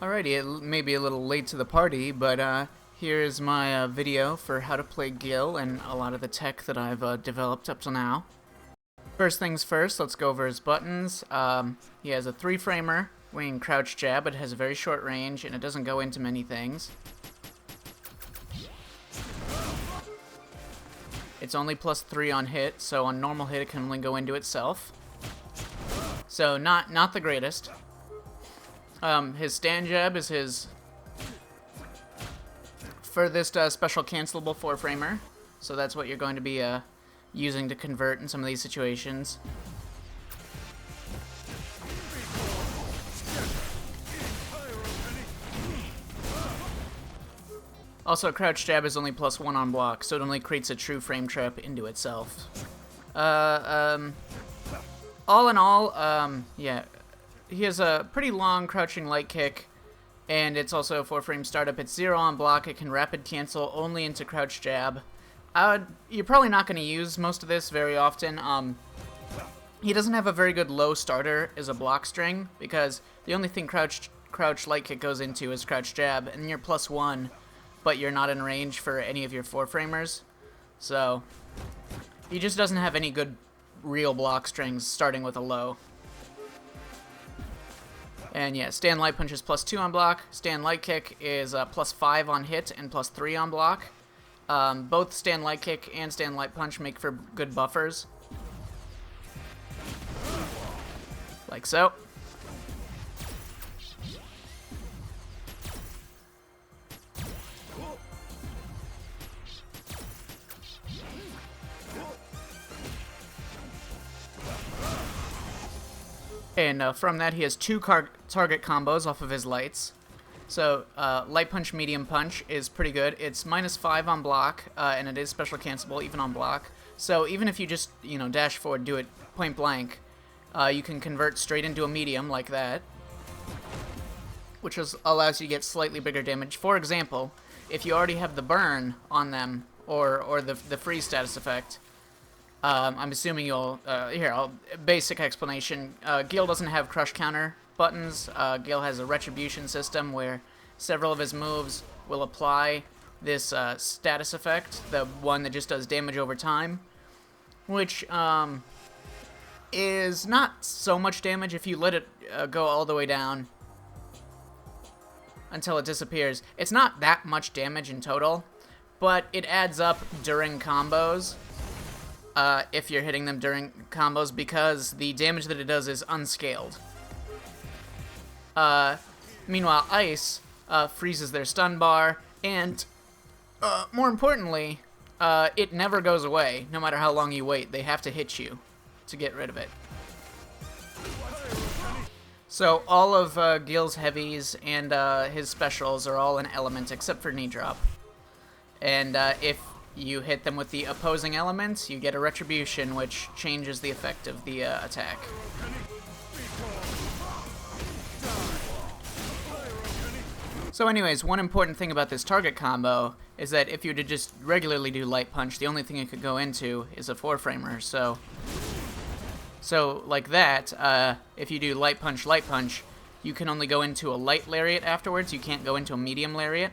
Alrighty, it may be a little late to the party, but here's my video for how to play Gill and a lot of the tech that I've developed up to now. First things first, let's go over his buttons. He has a 3-framer, wing crouch jab. It has a very short range and it doesn't go into many things. It's only +3 on hit, so on normal hit it can only go into itself. So not the greatest. His stand jab is his furthest special cancelable 4-framer, so that's what you're going to be using to convert in some of these situations. Also, crouch jab is only +1 on block, so it only creates a true frame trap into itself. All in all, yeah. He has a pretty long crouching light kick, and it's also a 4-frame startup. It's 0 on block. It can rapid cancel only into crouch jab. You're probably not going to use most of this very often. He doesn't have a very good low starter as a block string, because the only thing crouch light kick goes into is crouch jab, and you're +1, but you're not in range for any of your 4-framers. So he just doesn't have any good real block strings starting with a low. And yeah, stand light punch is +2 on block. Stand light kick is +5 on hit and +3 on block. Both stand light kick and stand light punch make for good buffers. Like so. And from that, he has 2 target combos off of his lights. So, light punch, medium punch is pretty good. It's -5 on block, and it is special cancelable even on block. So even if you just, dash forward, do it point blank, you can convert straight into a medium like that, which allows you to get slightly bigger damage. For example, if you already have the burn on them, or the freeze status effect, I'm assuming you'll, basic explanation. Gill doesn't have crush counter buttons. Gill has a Retribution system where several of his moves will apply this status effect, the one that just does damage over time, which is not so much damage if you let it go all the way down until it disappears. It's not that much damage in total, but it adds up during combos. If you're hitting them during combos, because the damage that it does is unscaled. Meanwhile, ice freezes their stun bar, and more importantly, it never goes away. No matter how long you wait, they have to hit you to get rid of it. So all of Gill's heavies and his specials are all an element except for knee drop. And if you hit them with the opposing elements, you get a Retribution, which changes the effect of the attack. So anyways, one important thing about this target combo is that if you were to just regularly do light punch, the only thing it could go into is a 4-framer. So like that, if you do light punch, you can only go into a light lariat afterwards. You can't go into a medium lariat.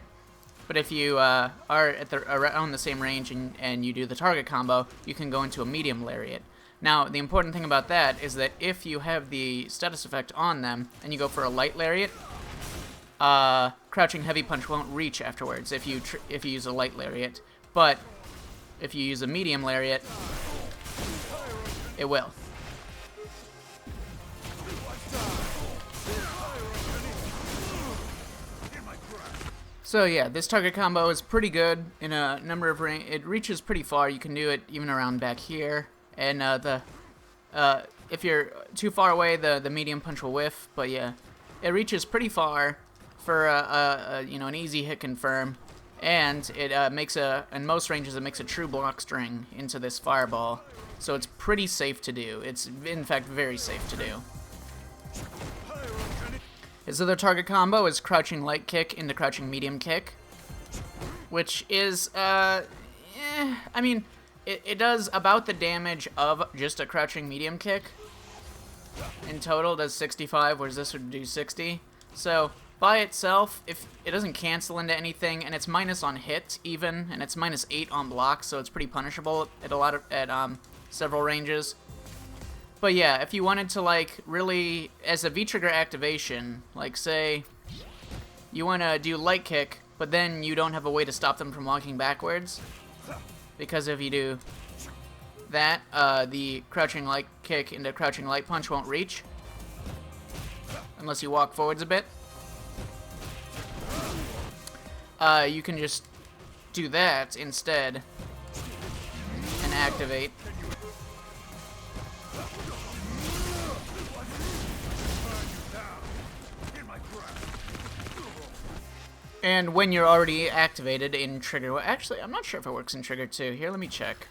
But if you are at around the same range and you do the target combo, you can go into a medium lariat. Now, the important thing about that is that if you have the status effect on them and you go for a light lariat, crouching heavy punch won't reach afterwards if you use a light lariat. But if you use a medium lariat, it will. So yeah, this target combo is pretty good in a number of range. It reaches pretty far. You can do it even around back here. And if you're too far away, the medium punch will whiff. But yeah, it reaches pretty far for an easy hit confirm. And it makes in most ranges it makes a true block string into this fireball. So it's pretty safe to do. It's in fact very safe to do. His other target combo is crouching light kick into crouching medium kick, which is, I mean, it does about the damage of just a crouching medium kick. In total, does 65, whereas this would do 60. So by itself, if it doesn't cancel into anything, and it's minus on hit even, and it's minus 8 on block, so it's pretty punishable at several ranges. But yeah, if you wanted to like really, as a V-trigger activation, like say you want to do light kick, but then you don't have a way to stop them from walking backwards, because if you do that, the crouching light kick into crouching light punch won't reach unless you walk forwards a bit. You can just do that instead and activate. And when you're already activated in Trigger... Well, actually, I'm not sure if it works in Trigger 2. Here, let me check.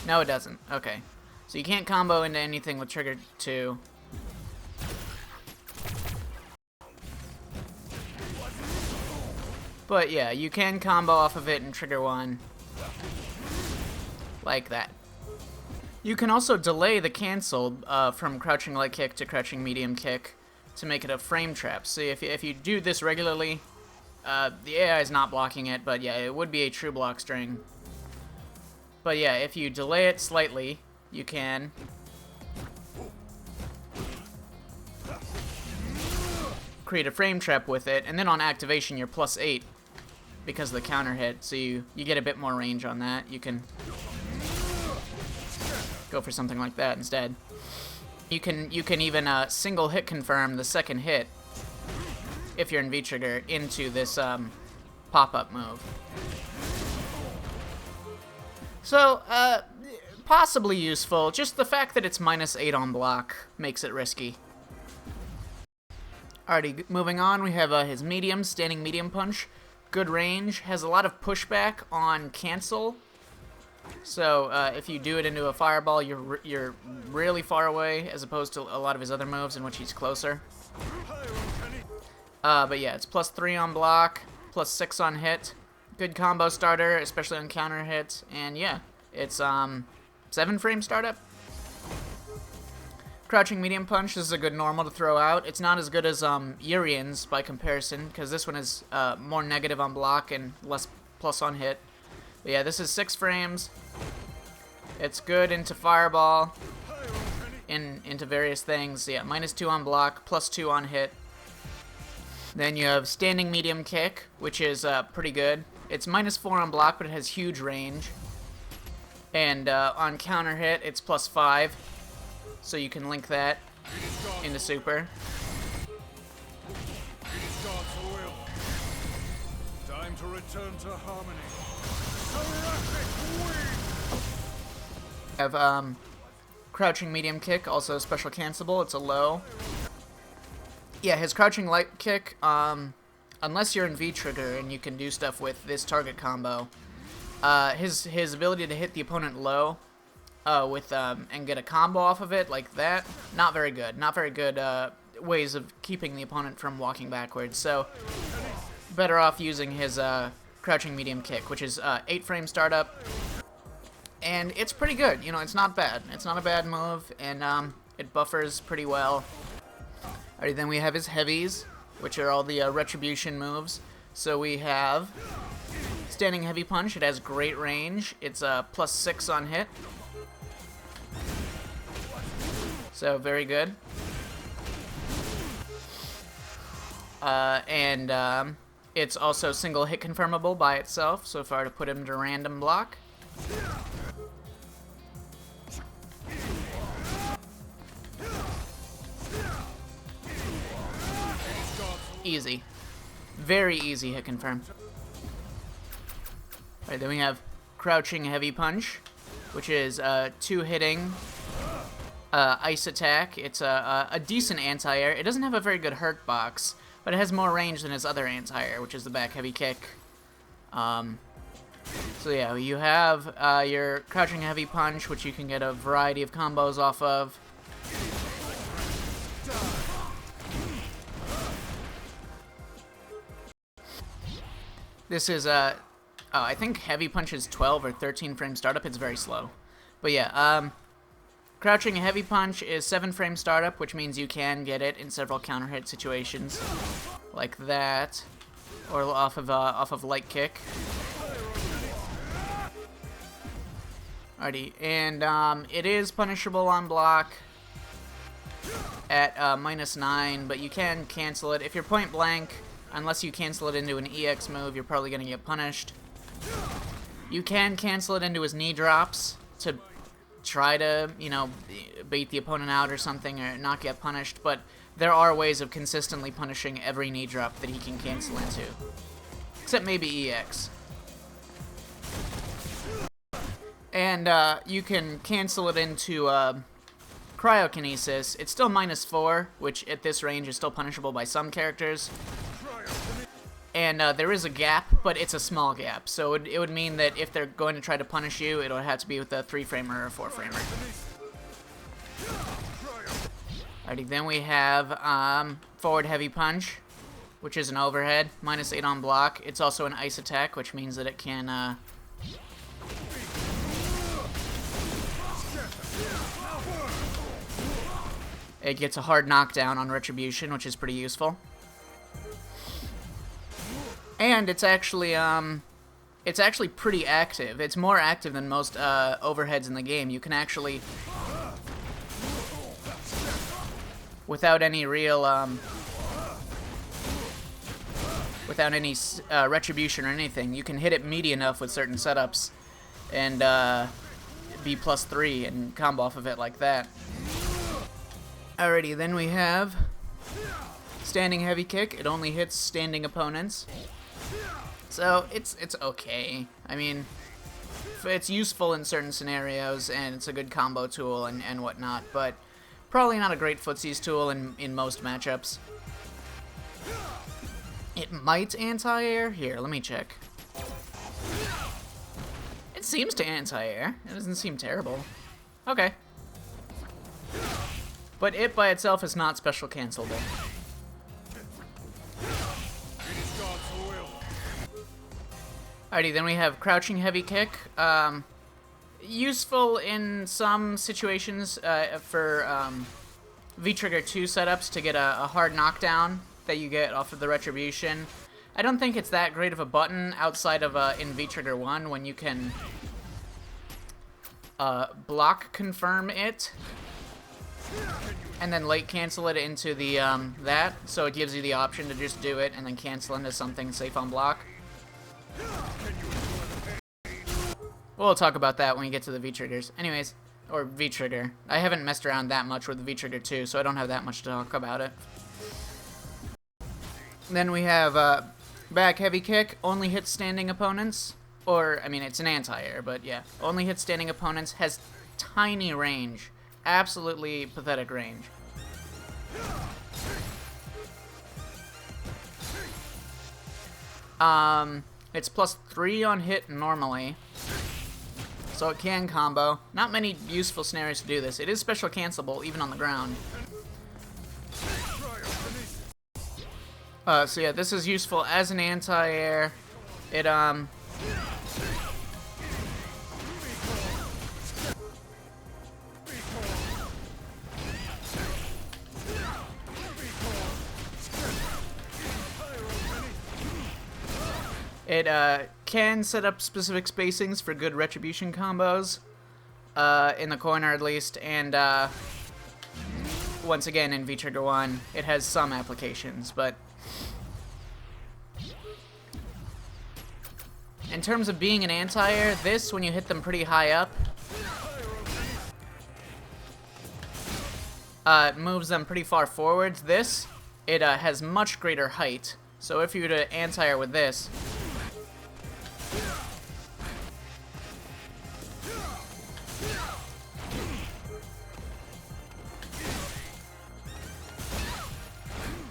No, it doesn't. Okay. So you can't combo into anything with Trigger 2. But yeah, you can combo off of it in Trigger 1. Like that. You can also delay the cancel from crouching light kick to crouching medium kick to make it a frame trap. So if you do this regularly, the AI is not blocking it, but yeah, it would be a true block string. But yeah, if you delay it slightly, you can create a frame trap with it, and then on activation you're plus 8 because of the counter hit, so you get a bit more range on that. You can go for something like that instead. You can even single hit confirm the second hit if you're in V-trigger into this pop-up move. So, possibly useful. Just the fact that it's minus 8 on block makes it risky. Alrighty, moving on, we have his medium, standing medium punch. Good range, has a lot of pushback on cancel. So if you do it into a fireball, you're really far away, as opposed to a lot of his other moves in which he's closer. But yeah, it's plus 3 on block, plus 6 on hit. Good combo starter, especially on counter hit. And yeah, it's 7 frame startup. Crouching medium punch, this is a good normal to throw out. It's not as good as Urian's by comparison, because this one is more negative on block and less plus on hit. But yeah, this is 6 frames. It's good into fireball, into various things. Yeah, minus 2 on block, plus 2 on hit. Then you have standing medium kick, which is pretty good. It's minus 4 on block, but it has huge range. And on counter hit, it's plus 5. So you can link that into super. Time to return to harmony. Have crouching medium kick, also special cancelable. It's a low. Yeah, his crouching light kick, unless you're in V-trigger and you can do stuff with this target combo, his ability to hit the opponent low and get a combo off of it like that, not very good. Not very good ways of keeping the opponent from walking backwards. So better off using his crouching medium kick, which is 8 frame startup, and it's pretty good. You know, it's not bad. It's not a bad move, and it buffers pretty well. Alright, then we have his heavies, which are all the Retribution moves. So we have standing heavy punch. It has great range. It's plus 6 on hit. So very good. And it's also single hit confirmable by itself. So if I were to put him to random block, easy. Very easy hit confirm. Alright, then we have crouching heavy punch, which is 2 hitting ice attack. It's a decent anti-air. It doesn't have a very good hurt box, but it has more range than his other anti-air, which is the back heavy kick. So yeah, you have your crouching heavy punch, which you can get a variety of combos off of. This is I think heavy punch is 12 or 13 frame startup. It's very slow. But yeah, Crouching heavy punch is 7-frame startup, which means you can get it in several counter hit situations, like that, or off of light kick. Alrighty, and it is punishable on block at -9, but you can cancel it if you're point blank. Unless you cancel it into an EX move, you're probably gonna get punished. You can cancel it into his knee drops to try to, you know, bait the opponent out or something, or not get punished, but there are ways of consistently punishing every knee drop that he can cancel into. Except maybe EX. And you can cancel it into Cryo Kinesis. It's still -4, which at this range is still punishable by some characters. And there is a gap, but it's a small gap, so it would mean that if they're going to try to punish you, it would have to be with a 3-framer or a 4-framer. Alrighty, then we have forward heavy punch, which is an overhead, -8 on block. It's also an ice attack, which means that it can it gets a hard knockdown on Retribution, which is pretty useful. And it's actually pretty active. It's more active than most overheads in the game. You can actually, without any real, without any Retribution or anything, you can hit it meaty enough with certain setups and be +3 and combo off of it like that. Alrighty, then we have standing heavy kick. It only hits standing opponents. So, it's okay. I mean, it's useful in certain scenarios, and it's a good combo tool and whatnot, but probably not a great Footsies tool in most matchups. It might anti-air. Here, let me check. It seems to anti-air. It doesn't seem terrible. Okay. But it by itself is not special cancelable. Alrighty, then we have crouching heavy kick. Useful in some situations for V-Trigger 2 setups to get a hard knockdown that you get off of the Retribution. I don't think it's that great of a button outside of in V-Trigger 1 when you can block confirm it and then late cancel it into the that, so it gives you the option to just do it and then cancel into something safe on block. We'll talk about that when we get to the V-Triggers. Anyways, or V-Trigger. I haven't messed around that much with the V-Trigger 2, so I don't have that much to talk about it. Then we have back heavy kick, only hits standing opponents. Or, I mean, it's an anti-air, but yeah. Only hits standing opponents, has tiny range. Absolutely pathetic range. It's +3 on hit normally, so it can combo. Not many useful scenarios to do this. It is special cancelable, even on the ground. So yeah, this is useful as an anti-air. It, It can set up specific spacings for good Retribution combos, in the corner at least, and once again in V-Trigger 1, it has some applications, but in terms of being an anti-air, this, when you hit them pretty high up, it moves them pretty far forwards. This, it has much greater height, so if you were to anti-air with this,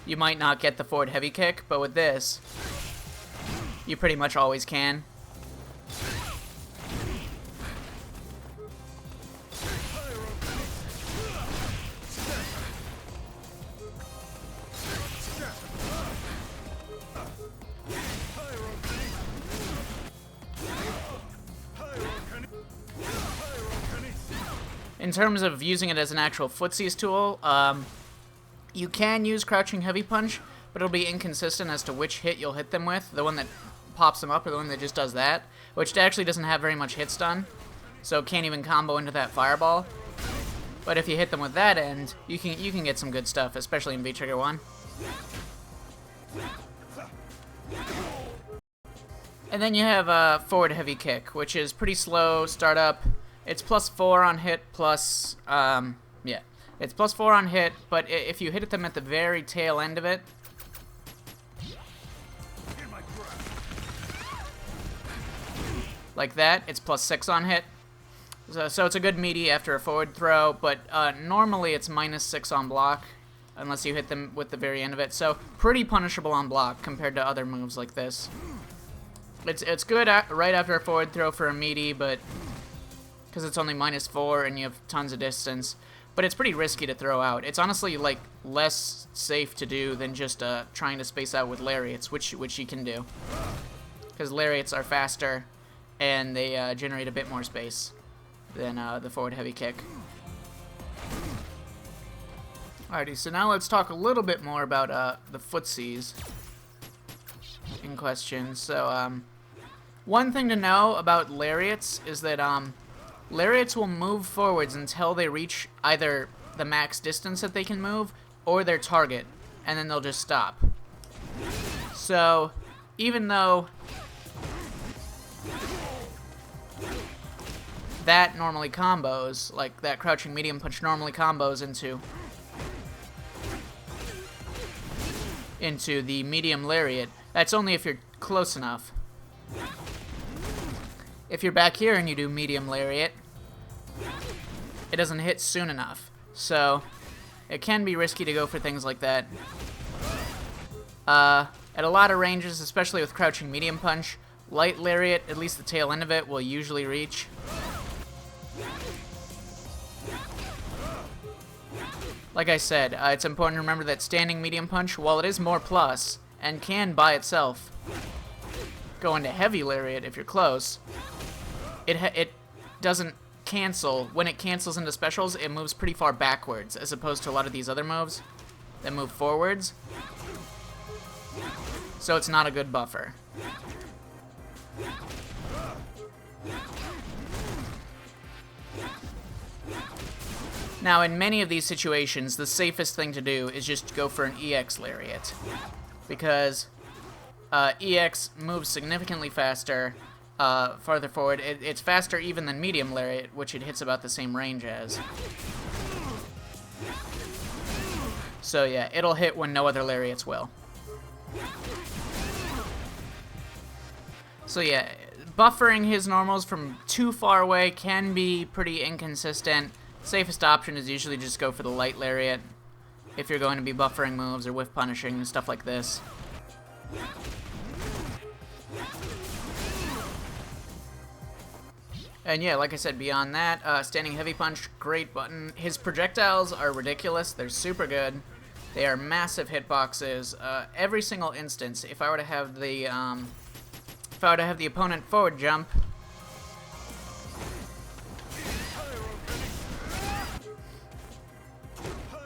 you might not get the forward heavy kick, but with this, you pretty much always can. In terms of using it as an actual Footsies tool, you can use crouching heavy punch, but it'll be inconsistent as to which hit you'll hit them with. The one that pops them up or the one that just does that, which actually doesn't have very much hit stun, so can't even combo into that fireball. But if you hit them with that end, you can get some good stuff, especially in V-Trigger 1. And then you have forward heavy kick, which is pretty slow startup. It's +4 on hit, plus, yeah. It's +4 on hit, but if you hit them at the very tail end of it, like that, it's +6 on hit. So it's a good meaty after a forward throw, but normally it's -6 on block, unless you hit them with the very end of it. So pretty punishable on block compared to other moves like this. It's good right after a forward throw for a meaty, but because it's only -4 and you have tons of distance. But it's pretty risky to throw out. It's honestly like less safe to do than just trying to space out with lariats, which you can do, because lariats are faster and they generate a bit more space than the forward heavy kick. Alrighty, so now let's talk a little bit more about the Footsies in question. So one thing to know about lariats is that lariats will move forwards until they reach either the max distance that they can move or their target, and then they'll just stop. So even though that normally combos, like that crouching medium punch normally combos into the medium lariat, that's only if you're close enough. If you're back here and you do medium lariat, it doesn't hit soon enough. So it can be risky to go for things like that. At a lot of ranges, especially with crouching medium punch, light lariat, at least the tail end of it, will usually reach. Like I said, it's important to remember that standing medium punch, while it is more plus, and can by itself go into heavy lariat if you're close, it doesn't cancel. When it cancels into specials, it moves pretty far backwards, as opposed to a lot of these other moves that move forwards. So it's not a good buffer. Now, in many of these situations, the safest thing to do is just go for an EX lariat, because EX moves significantly faster, farther forward. It's faster even than medium lariat, which it hits about the same range as. So yeah, it'll hit when no other lariats will. So yeah, buffering his normals from too far away can be pretty inconsistent. Safest option is usually just go for the light lariat if you're going to be buffering moves or whiff punishing and stuff like this. And yeah, like I said, beyond that, standing heavy punch, great button. His projectiles are ridiculous. They're super good. They are massive hitboxes. Every single instance, if I were to have the opponent forward jump,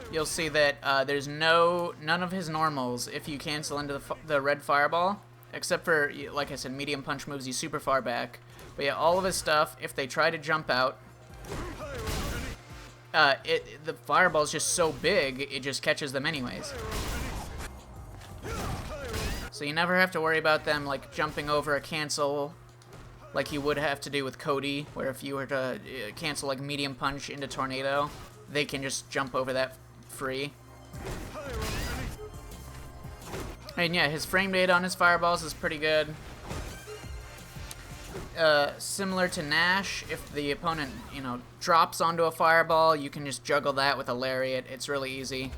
you'll see that there's none of his normals if you cancel into the red fireball, except for, like I said, medium punch moves you super far back. But yeah, all of his stuff, if they try to jump out, the fireball's just so big, it just catches them anyways. So you never have to worry about them like jumping over a cancel like you would have to do with Cody, where if you were to cancel like medium punch into tornado, they can just jump over that free. And yeah, his frame data on his fireballs is pretty good. Similar to Nash, if the opponent, drops onto a fireball, you can just juggle that with a lariat. It's really easy.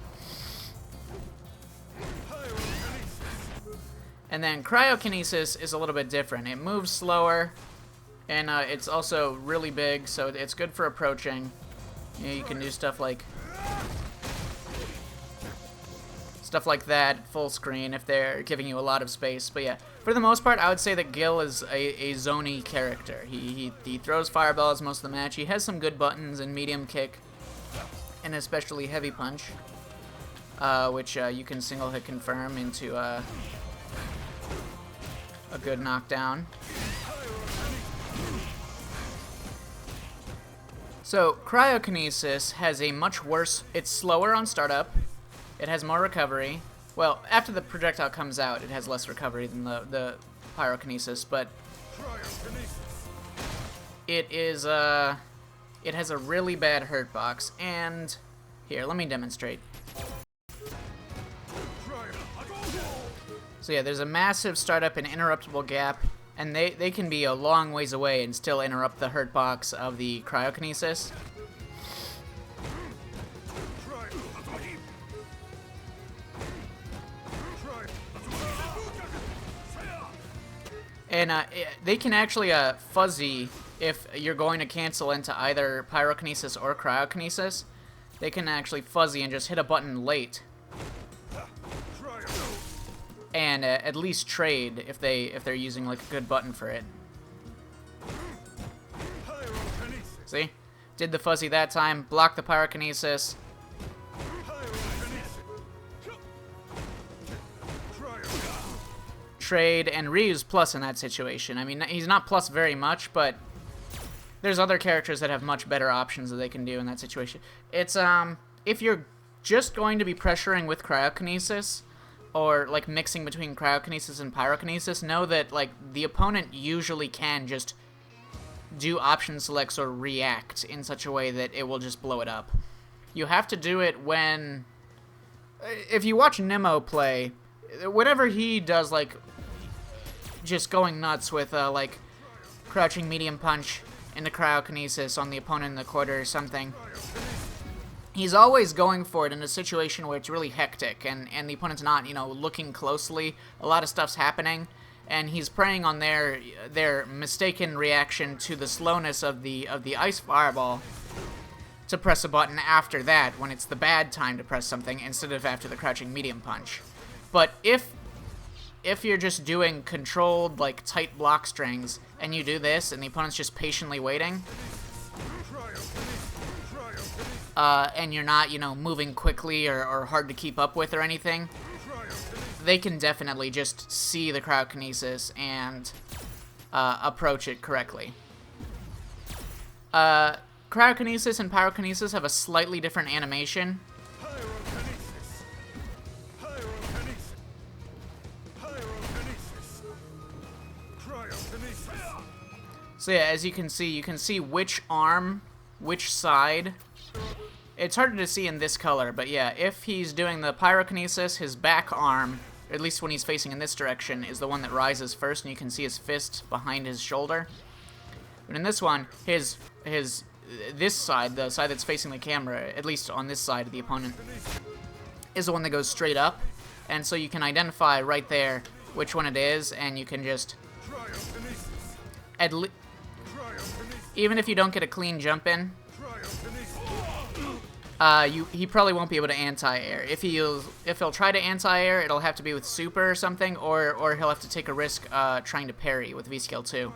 And then Cryo Kinesis is a little bit different. It moves slower, and it's also really big, so it's good for approaching. You can do stuff like that full screen if they're giving you a lot of space. But yeah, For the most part, I would say that Gill is a zony character. He throws fireballs most of the match. He has some good buttons in medium kick, and especially heavy punch, which you can single hit confirm into a good knockdown. So Cryo Kinesis has a much worse. It's slower on startup. It has more recovery. Well, after the projectile comes out, it has less recovery than the pyrokinesis, but it is it has a really bad hurt box. And here, let me demonstrate. So yeah, there's a massive startup and interruptible gap, and they can be a long ways away and still interrupt the hurt box of the cryokinesis. And they can actually fuzzy if you're going to cancel into either pyrokinesis or cryokinesis. They can actually fuzzy and just hit a button late, and at least trade if they're using like a good button for it. See, did the fuzzy that time, blocked the pyrokinesis. Trade, and Ryu's plus in that situation. I mean, he's not plus very much, but there's other characters that have much better options that they can do in that situation. It's, if you're just going to be pressuring with cryokinesis, or, like, mixing between cryokinesis and pyrokinesis, know that, like, the opponent usually can just do option selects or react in such a way that it will just blow it up. You have to do it when... If you watch Nemo play, whatever he does, like, just going nuts with, like, crouching medium punch into cryokinesis on the opponent in the quarter or something, he's always going for it in a situation where it's really hectic and the opponent's not, you know, looking closely. A lot of stuff's happening, and he's preying on their mistaken reaction to the slowness of the ice fireball to press a button after that when it's the bad time to press something instead of after the crouching medium punch. But if you're just doing controlled, like, tight block strings, and you do this, and the opponent's just patiently waiting, and you're not, you know, moving quickly or hard to keep up with or anything, they can definitely just see the cryokinesis and approach it correctly. Cryokinesis and pyrokinesis have a slightly different animation. So yeah, as you can see which arm, which side. It's harder to see in this color, but yeah, if he's doing the pyrokinesis, his back arm, or at least when he's facing in this direction, is the one that rises first, and you can see his fist behind his shoulder. But in this one, this side, the side that's facing the camera, at least on this side of the opponent, is the one that goes straight up, and so you can identify right there which one it is, and you can just... Even if you don't get a clean jump in, he probably won't be able to anti-air. If he'll try to anti-air, it'll have to be with super or something, or he'll have to take a risk trying to parry with V-Scale 2.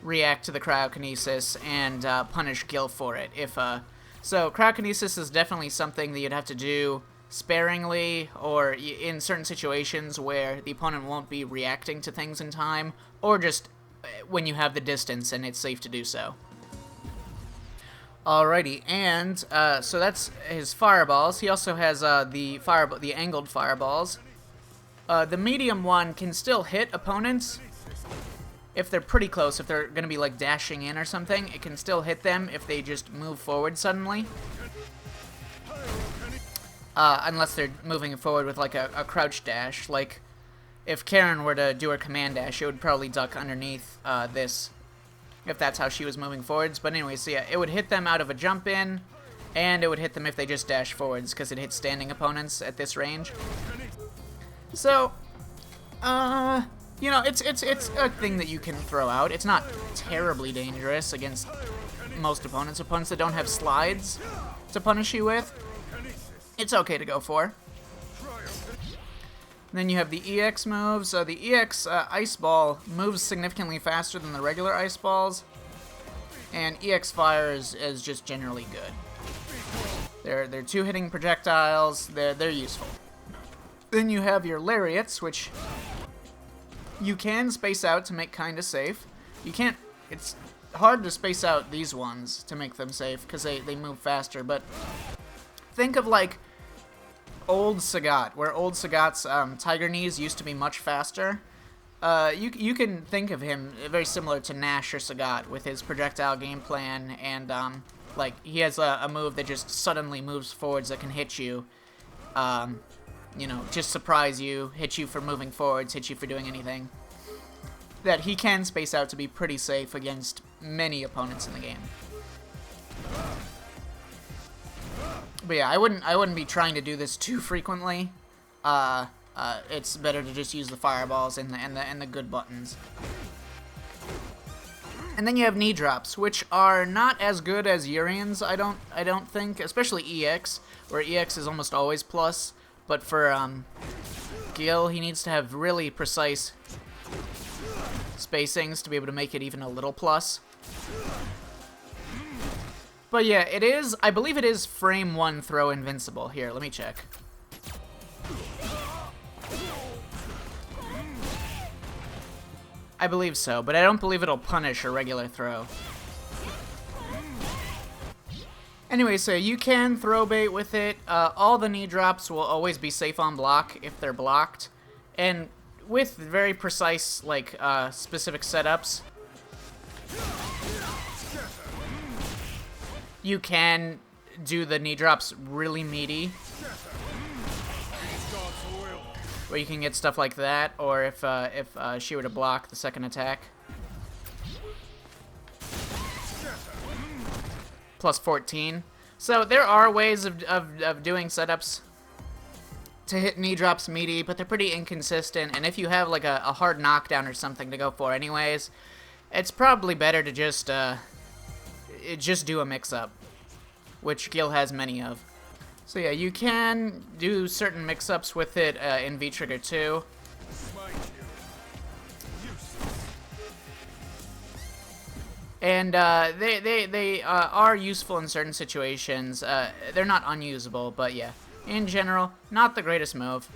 React to the cryokinesis and punish Gill for it. So cryokinesis is definitely something that you'd have to do sparingly, or in certain situations where the opponent won't be reacting to things in time, or just when you have the distance and it's safe to do so. Alrighty, and so that's his fireballs. He also has the angled fireballs. The medium one can still hit opponents if they're pretty close. If they're going to be like dashing in or something, it can still hit them if they just move forward suddenly. Unless they're moving forward with like a crouch dash. Like if Karen were to do her command dash, it would probably duck underneath this, if that's how she was moving forwards. But anyway, so yeah, it would hit them out of a jump in, and it would hit them if they just dash forwards, because it hits standing opponents at this range. So, You know, it's a thing that you can throw out. It's not terribly dangerous against most opponents. Opponents that don't have slides to punish you with, it's okay to go for. Then you have the EX moves. The EX Ice Ball moves significantly faster than the regular Ice Balls, and EX Fire is just generally good. They're two-hitting projectiles. They're useful. Then you have your Lariats, which you can space out to make kind of safe. You can't. It's hard to space out these ones to make them safe because they move faster. But think of like old Sagat, where old Sagat's Tiger Knees used to be much faster. You can think of him very similar to Nash or Sagat with his projectile game plan, and like he has a move that just suddenly moves forwards that can hit you. You know, just surprise you, hit you for moving forwards, hit you for doing anything. That he can space out to be pretty safe against many opponents in the game. But yeah, I wouldn't be trying to do this too frequently. It's better to just use the fireballs and the good buttons. And then you have knee drops, which are not as good as Urian's, I don't think, especially EX, where EX is almost always plus. But for Gill, he needs to have really precise spacings to be able to make it even a little plus. But yeah, it is, I believe it is frame 1 throw invincible. Here, let me check. I believe so, but I don't believe it'll punish a regular throw. Anyway, so you can throw bait with it. All the knee drops will always be safe on block if they're blocked. And with very precise, like, specific setups, you can do the knee drops really meaty. Where you can get stuff like that, or if she were to block the second attack. Plus 14. So there are ways of doing setups to hit knee drops meaty, but they're pretty inconsistent, and if you have like a hard knockdown or something to go for anyways, it's probably better to just do a mix-up, which Gill has many of. So yeah, you can do certain mix-ups with it in V-Trigger 2. And they are useful in certain situations. They're not unusable, but yeah, in general, not the greatest move.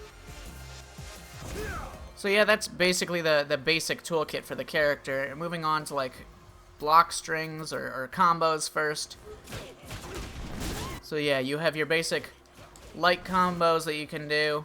So yeah, that's basically the basic toolkit for the character. Moving on to like block strings or combos first. So yeah, you have your basic light combos that you can do.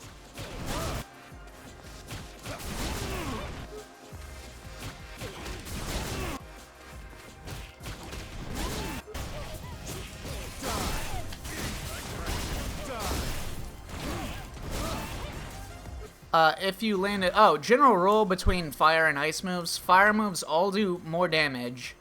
If you land it... Oh, general rule between fire and ice moves. Fire moves all do more damage,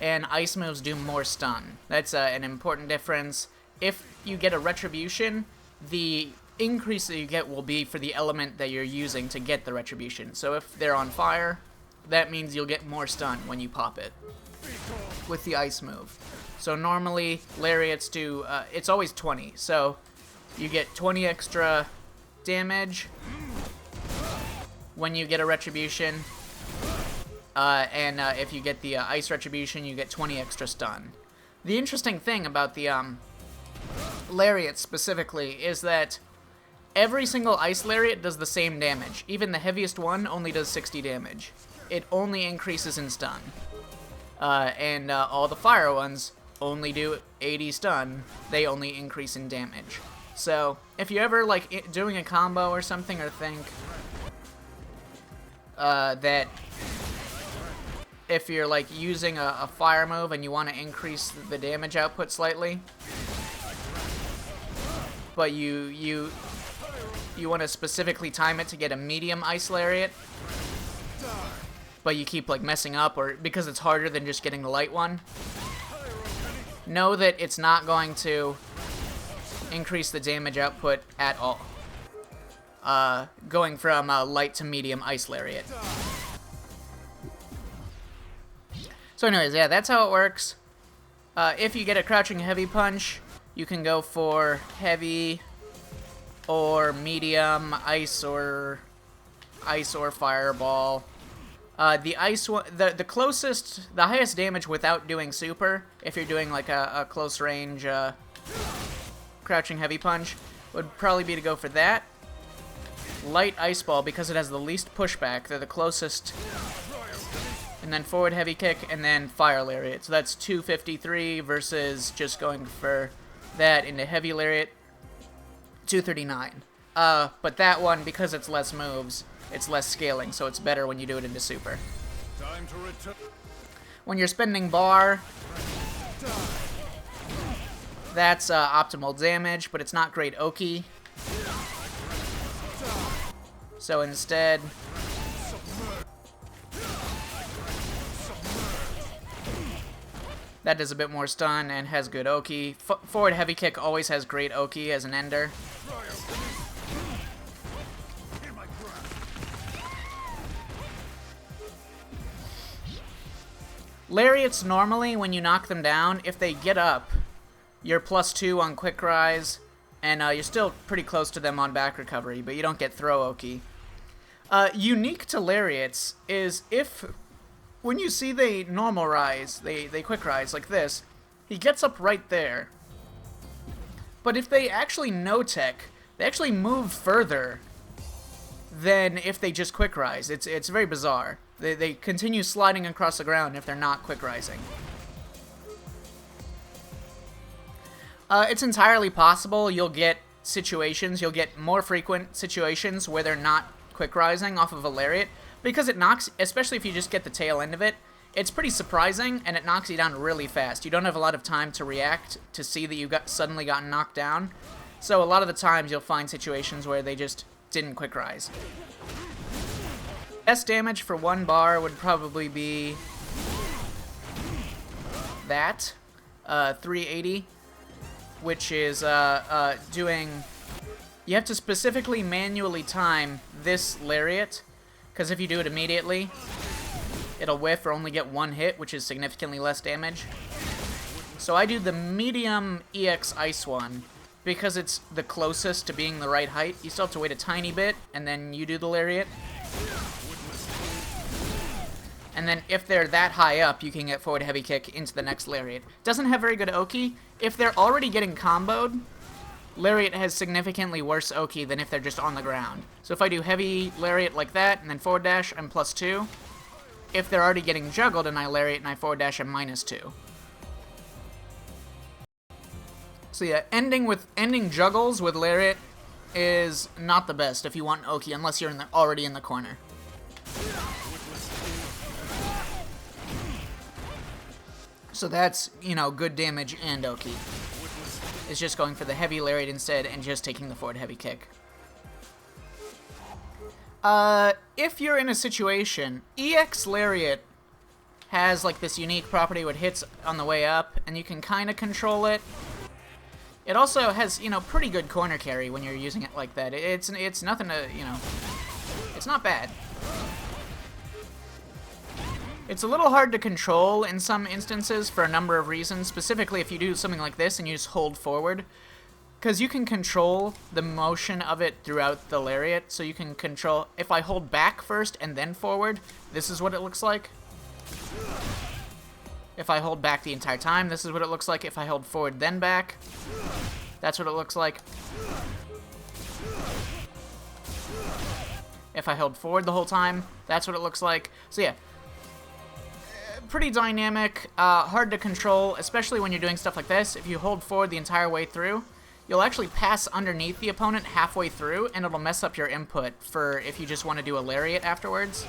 and ice moves do more stun. That's an important difference. If you get a Retribution, the increase that you get will be for the element that you're using to get the Retribution. So if they're on fire, that means you'll get more stun when you pop it with the ice move. So normally, Lariats do... it's always 20, so you get 20 extra damage when you get a Retribution, and if you get the Ice Retribution, you get 20 extra stun. The interesting thing about the Lariat specifically is that every single Ice Lariat does the same damage. Even the heaviest one only does 60 damage. It only increases in stun. And all the fire ones only do 80 stun. They only increase in damage. So, if you ever, like, doing a combo or something, or think that if you're, like, using a fire move and you want to increase the damage output slightly, but you want to specifically time it to get a medium Ice Lariat, but you keep, like, messing up, or because it's harder than just getting the light one, know that it's not going to increase the damage output at all. going from light to medium ice lariat. So anyways, yeah, that's how it works. If you get a crouching heavy punch, you can go for heavy or medium, ice or fireball. The ice one, the closest, the highest damage without doing super, if you're doing like a close range crouching heavy punch, would probably be to go for that. Light ice ball, because it has the least pushback, they're the closest. And then forward heavy kick, and then fire lariat. So that's 253 versus just going for that into heavy lariat, 239. But that one, because it's less moves, it's less scaling, so it's better when you do it into super. When you're spending bar, that's optimal damage, but it's not great Oki. So instead, that does a bit more stun and has good Oki. Forward heavy kick always has great Oki as an ender. Lariats normally, when you knock them down, if they get up, you're +2 on quick rise, and you're still pretty close to them on back recovery, but you don't get throw Oki. Unique to lariats is if, when you see they normal rise, they quick rise like this, he gets up right there. But if they actually no-tech, they actually move further than if they just quick rise. It's very bizarre. They continue sliding across the ground if they're not quick rising. It's entirely possible you'll get more frequent situations where they're not quick rising off of a lariat, because it knocks, especially if you just get the tail end of it, it's pretty surprising, and it knocks you down really fast. You don't have a lot of time to react to see that you suddenly gotten knocked down. So a lot of the times you'll find situations where they just didn't quick rise. Best damage for one bar would probably be that, 380, which is doing... You have to specifically manually time this lariat, because if you do it immediately, it'll whiff or only get one hit, which is significantly less damage. So I do the medium EX ice one, because it's the closest to being the right height. You still have to wait a tiny bit, and then you do the lariat. And then if they're that high up, you can get forward heavy kick into the next lariat. Doesn't have very good Oki. If they're already getting comboed, lariat has significantly worse Oki than if they're just on the ground. So if I do heavy lariat like that, and then forward dash, I'm +2. If they're already getting juggled and I lariat and I forward dash, I'm -2. So yeah, ending juggles with lariat is not the best if you want Oki, unless you're already in the corner. So that's, you know, good damage and Oki. It's just going for the heavy lariat instead and just taking the forward heavy kick. If you're in a situation, EX lariat has like this unique property where it hits on the way up and you can kind of control it. It also has, you know, pretty good corner carry when you're using it like that. It's nothing to, you know, it's not bad. It's a little hard to control in some instances for a number of reasons, specifically if you do something like this and you just hold forward. Because you can control the motion of it throughout the lariat, so you can control, if I hold back first and then forward, this is what it looks like. If I hold back the entire time, this is what it looks like. If I hold forward then back, that's what it looks like. If I hold forward the whole time, that's what it looks like. So yeah. Pretty dynamic, hard to control, especially when you're doing stuff like this. If you hold forward the entire way through, you'll actually pass underneath the opponent halfway through, and it'll mess up your input for if you just want to do a lariat afterwards.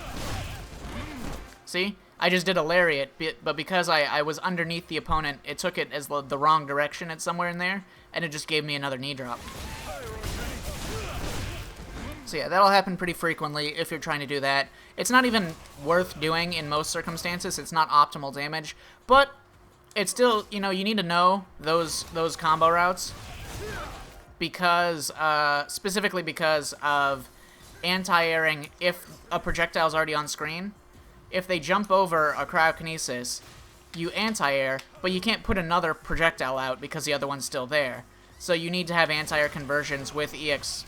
See? I just did a lariat, but because I was underneath the opponent, it took it as the wrong direction. It's somewhere in there, and it just gave me another knee drop. So yeah, that'll happen pretty frequently if you're trying to do that. It's not even worth doing in most circumstances. It's not optimal damage, but it's still, you know, you need to know those combo routes, because, specifically because of anti-airing if a projectile's already on screen. If they jump over a Cryo Kinesis, you anti-air, but you can't put another projectile out because the other one's still there. So you need to have anti-air conversions with EX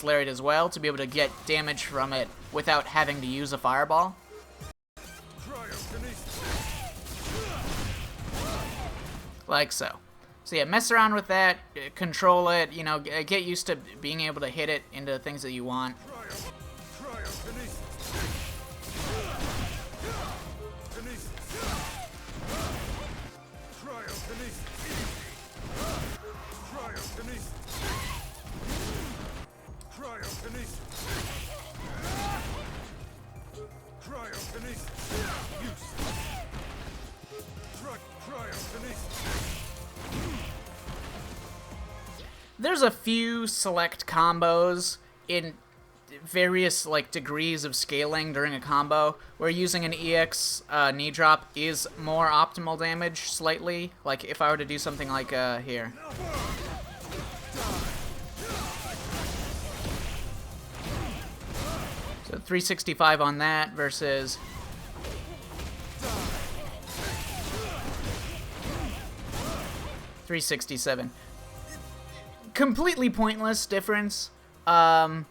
Lariat as well to be able to get damage from it without having to use a fireball. Like so. So yeah, mess around with that, control it, you know, get used to being able to hit it into things that you want. There's a few select combos in various like degrees of scaling during a combo where using an EX knee drop is more optimal damage slightly. Like if I were to do something like here. So 365 on that versus 367. Completely pointless difference. I'm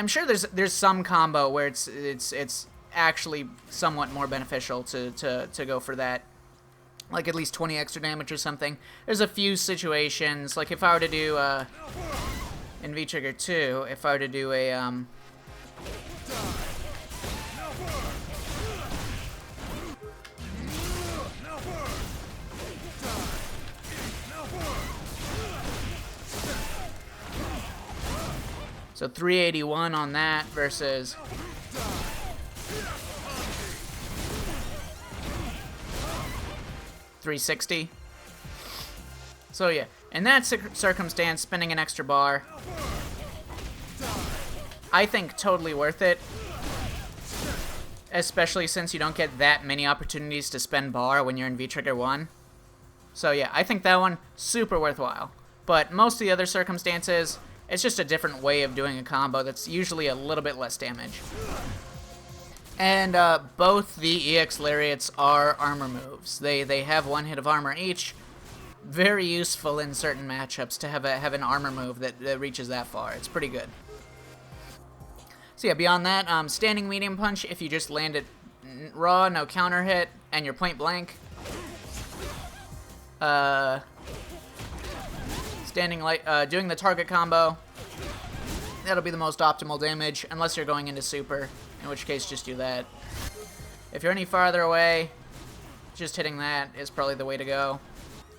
sure there's some combo where it's actually somewhat more beneficial to go for that, like at least 20 extra damage or something. There's a few situations, like if I were to do in V-Trigger 2, if I were to do a so 381 on that versus 360. So yeah, in that circumstance, spending an extra bar, I think totally worth it. Especially since you don't get that many opportunities to spend bar when you're in V-Trigger 1. So yeah, I think that one, super worthwhile. But most of the other circumstances, it's just a different way of doing a combo that's usually a little bit less damage. And both the EX Lariats are armor moves. They have one hit of armor each. Very useful in certain matchups to have an armor move that reaches that far. It's pretty good. So yeah, beyond that, standing medium punch, if you just land it raw, no counter hit, and you're point blank. Standing light, doing the target combo, that'll be the most optimal damage, unless you're going into super, in which case just do that. If you're any farther away, just hitting that is probably the way to go.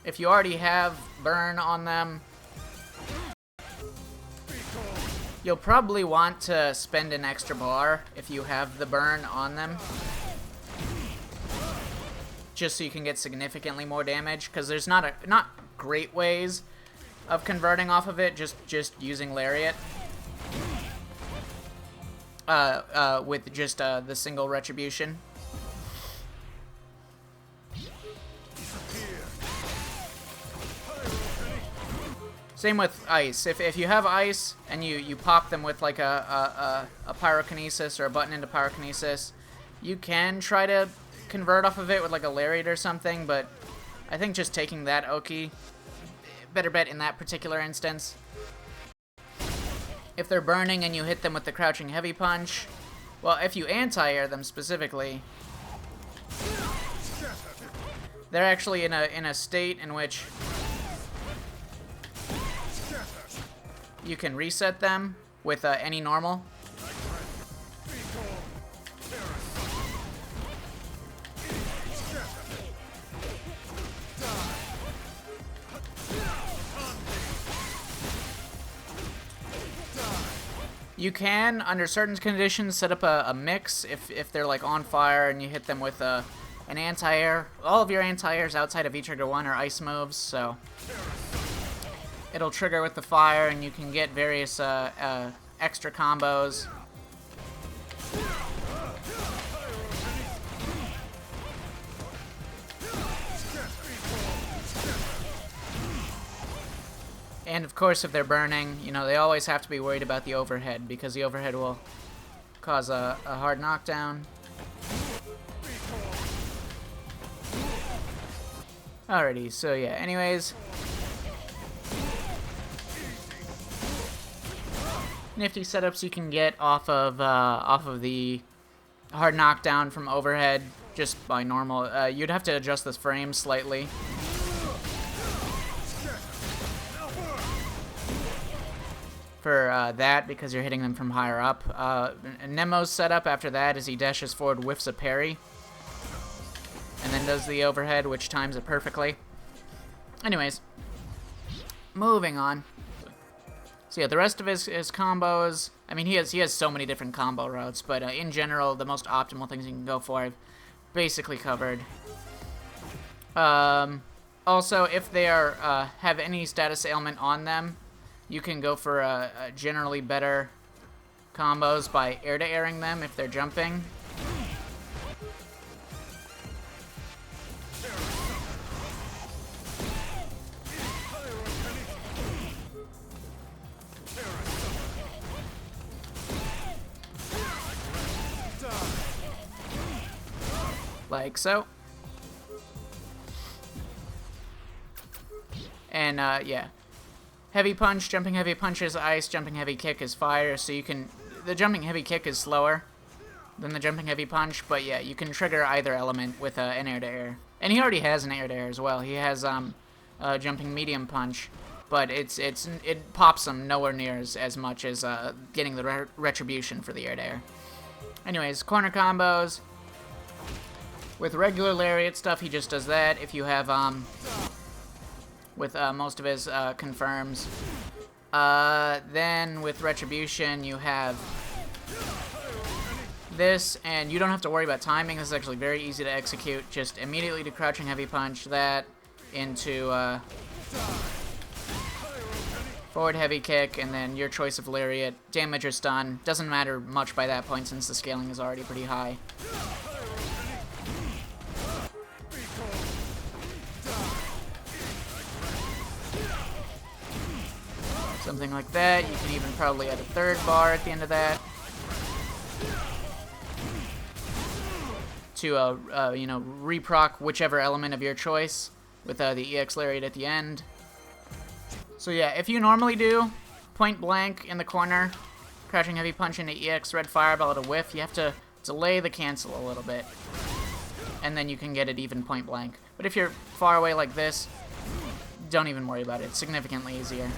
If you already have burn on them, you'll probably want to spend an extra bar if you have the burn on them, just so you can get significantly more damage, because there's not great ways of converting off of it, just using Lariat. With just the single Retribution. Same with ice. If you have ice and you pop them with like a pyrokinesis or a button into pyrokinesis, you can try to convert off of it with like a Lariat or something, but I think just taking that Oki, better bet in that particular instance. If they're burning and you hit them with the crouching heavy punch, well, if you anti-air them specifically, they're actually in a state in which you can reset them with any normal. You can, under certain conditions, set up a mix if they're like on fire and you hit them with an anti-air. All of your anti-airs outside of V-Trigger 1 are ice moves, so it'll trigger with the fire and you can get various extra combos. And of course, if they're burning, you know, they always have to be worried about the overhead, because the overhead will cause a hard knockdown. Alrighty, so yeah, anyways. Nifty setups you can get off of the hard knockdown from overhead just by normal. You'd have to adjust this frame slightly. For that, because you're hitting them from higher up. Nemo's setup after that is he dashes forward, whiffs a parry, and then does the overhead, which times it perfectly. Anyways, moving on. So yeah, the rest of his combos, I mean, he has so many different combo routes, but in general, the most optimal things you can go for, I've basically covered. Also, if they are have any status ailment on them, you can go for generally better combos by air-to-airing them if they're jumping. Like so. And yeah. Heavy punch, jumping heavy punch is ice, jumping heavy kick is fire, so you can... The jumping heavy kick is slower than the jumping heavy punch, but yeah, you can trigger either element with an air-to-air. And he already has an air-to-air as well. He has jumping medium punch, but it pops him nowhere near as much as getting the retribution for the air-to-air. Anyways, corner combos. With regular lariat stuff, he just does that. If you have... with most of his confirms. Then with Retribution, you have this, and you don't have to worry about timing. This is actually very easy to execute. Just immediately do crouching heavy punch that into forward heavy kick, and then your choice of lariat. Damage or stun. Doesn't matter much by that point since the scaling is already pretty high. Something like that. You can even probably add a third bar at the end of that to, you know, reproc whichever element of your choice with the EX Lariat at the end. So yeah, if you normally do point blank in the corner, crouching heavy punch into EX Red Fireball at a whiff, you have to delay the cancel a little bit, and then you can get it even point blank. But if you're far away like this, don't even worry about it. It's significantly easier.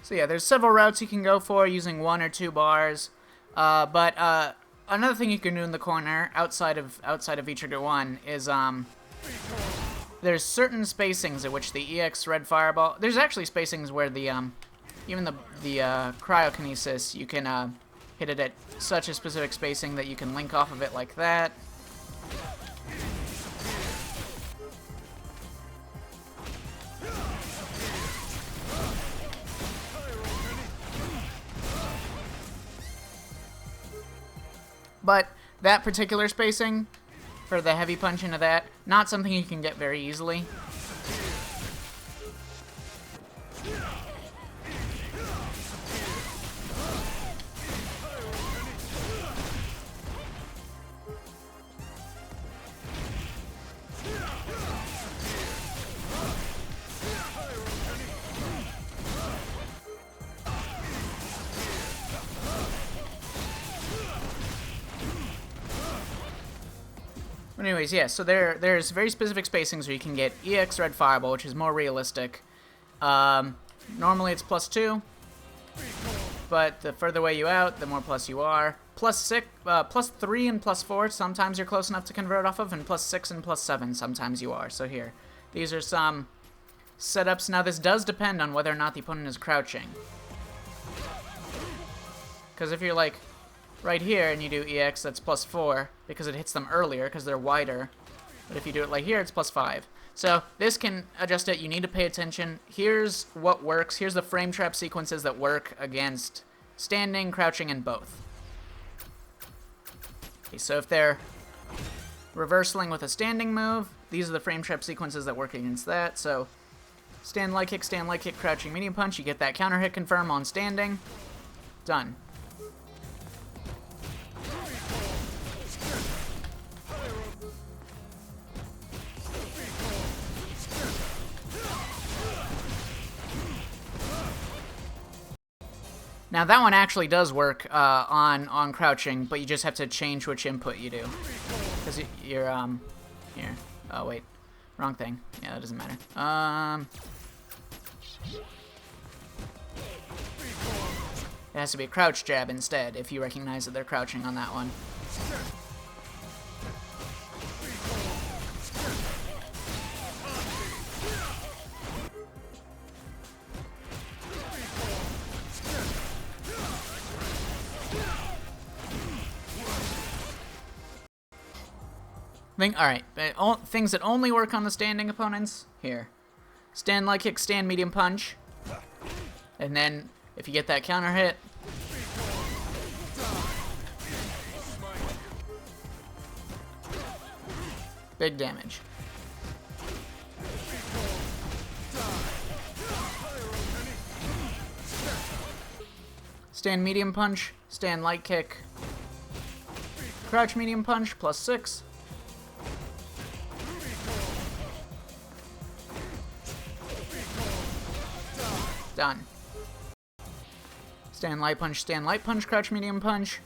So yeah, there's several routes you can go for using 1 or 2 bars, but another thing you can do in the corner outside of V-Trigger 1 is there's certain spacings at which the EX Red Fireball. There's actually spacings where the even the Cryo Kinesis, you can hit it at such a specific spacing that you can link off of it like that. But that particular spacing for the heavy punch into that, not something you can get very easily. Anyways, yeah, so there's very specific spacings where you can get EX Red Fireball, which is more realistic. Normally it's +2, but the further away you out, the more plus you are. +3 and +4, sometimes you're close enough to convert off of, and +6 and +7, sometimes you are. So here, these are some setups. Now this does depend on whether or not the opponent is crouching. Because if you're like right here and you do EX, that's +4 because it hits them earlier because they're wider. But if you do it like here, it's +5. So this can adjust it. You need to pay attention. Here's what works. Here's the frame trap sequences that work against standing, crouching, and both. So if they're reversing with a standing move, these are the frame trap sequences that work against that. So stand light kick, crouching medium punch. You get that counter hit confirm on standing. Done. Now that one actually does work on crouching, but you just have to change which input you do. Because you're, here. Oh, wait. Wrong thing. Yeah, that doesn't matter. It has to be a crouch jab instead, if you recognize that they're crouching on that one. Alright, things that only work on the standing opponents, here. Stand light kick, stand medium punch. And then, if you get that counter hit, big damage. Stand medium punch, stand light kick, crouch medium punch, +6. Done. Stand light punch, crouch medium punch.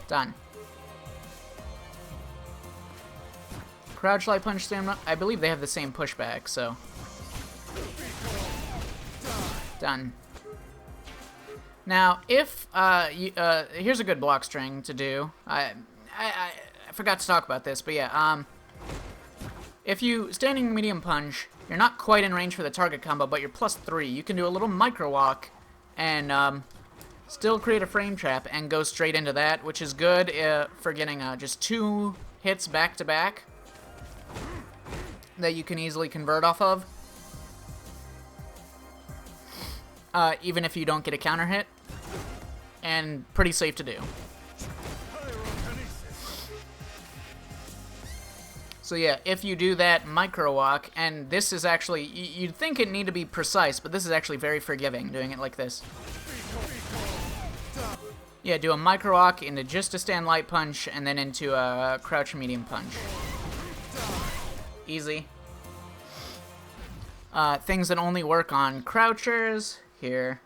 Done. Crouch light punch, stand. I believe they have the same pushback, so. Done. Now, if here's a good block string to do. I forgot to talk about this, but yeah, if you standing medium punch, you're not quite in range for the target combo, but you're +3. You can do a little micro walk and still create a frame trap and go straight into that, which is good for getting just 2 hits back to back that you can easily convert off of, even if you don't get a counter hit, and pretty safe to do. So yeah, if you do that micro walk, and this is actually, you'd think it need to be precise, but this is actually very forgiving, doing it like this. Yeah, do a micro walk into just a stand light punch, and then into a crouch medium punch. Easy. Things that only work on crouchers, here.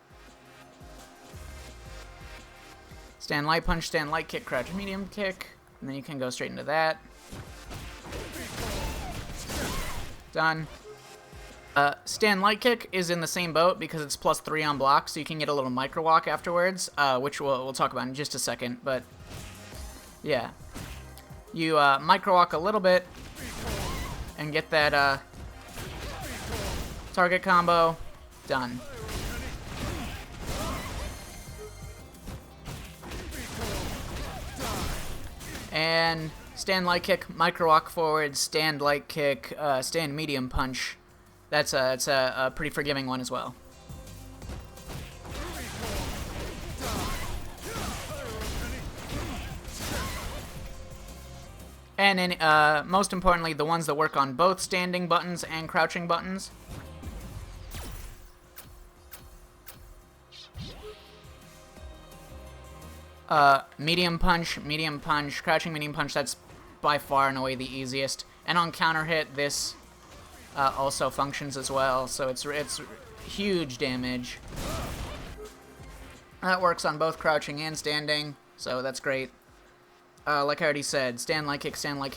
Stand light punch, stand light kick, crouch medium kick, and then you can go straight into that. Done. Stand light kick is in the same boat because it's +3 on block, so you can get a little micro walk afterwards, which we'll talk about in just a second. But yeah, you micro walk a little bit and get that target combo. Done. And stand light kick, micro walk forward, stand light kick, stand medium punch. That's a pretty forgiving one as well. And then, most importantly, the ones that work on both standing buttons and crouching buttons. Medium punch, crouching medium punch, that's by far and away the easiest. And on counter hit, this also functions as well, so it's huge damage. That works on both crouching and standing, so that's great. Like I already said, stand light kick,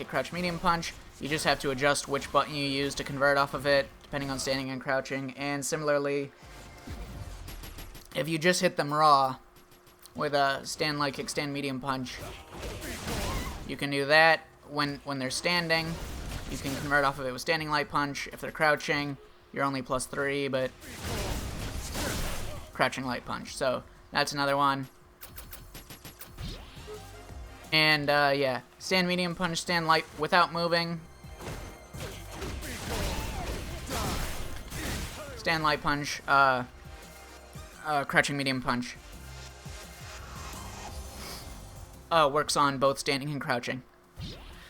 crouch medium punch. You just have to adjust which button you use to convert off of it, depending on standing and crouching. And similarly, if you just hit them raw with a stand light kick, stand medium punch, you can do that when they're standing. You can convert off of it with standing light punch. If they're crouching, you're only +3, but crouching light punch. So that's another one. And yeah, stand medium punch, stand light without moving. stand light punch, crouching medium punch. Works on both standing and crouching.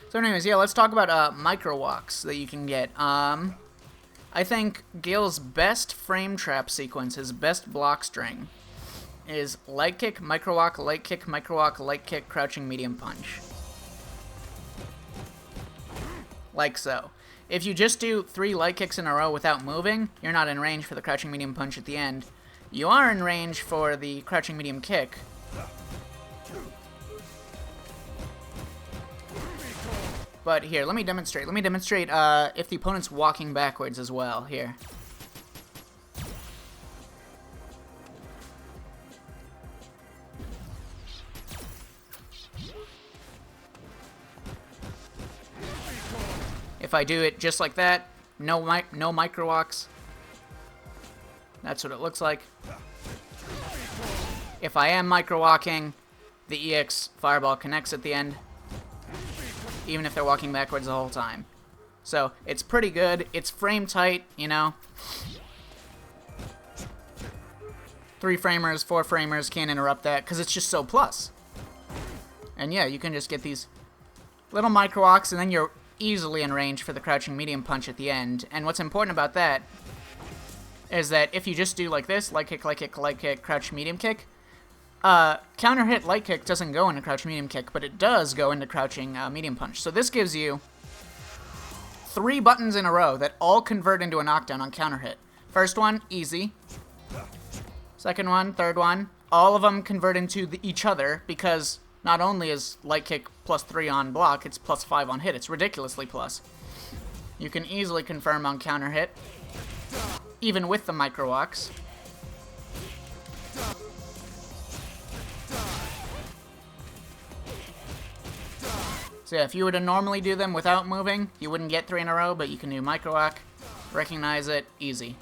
So anyways, yeah, let's talk about micro walks that you can get. I think Gill's best frame trap sequence, his best block string, is light kick, micro walk, light kick, micro walk, light kick, crouching medium punch. Like so. If you just do 3 light kicks in a row without moving, you're not in range for the crouching medium punch at the end. You are in range for the crouching medium kick. But here, let me demonstrate. Let me demonstrate if the opponent's walking backwards as well. Here. If I do it just like that, no micro walks. That's what it looks like. If I am micro walking, the EX fireball connects at the end, even if they're walking backwards the whole time. So it's pretty good. It's frame tight, you know. 3 framers, 4 framers can't interrupt that because it's just so plus. And yeah, you can just get these little micro walks, and then you're easily in range for the crouching medium punch at the end. And what's important about that is that if you just do like this, light kick, light kick, light kick, crouch medium kick, counter hit light kick doesn't go into crouch medium kick, but it does go into crouching medium punch. So this gives you 3 buttons in a row that all convert into a knockdown on counter hit. First one, easy. Second one, third one, all of them convert into each other because not only is light kick +3 on block, it's +5 on hit. It's ridiculously plus. You can easily confirm on counter hit, even with the micro walks. So yeah, if you were to normally do them without moving, you wouldn't get 3 in a row, but you can do micro walk, recognize it, easy.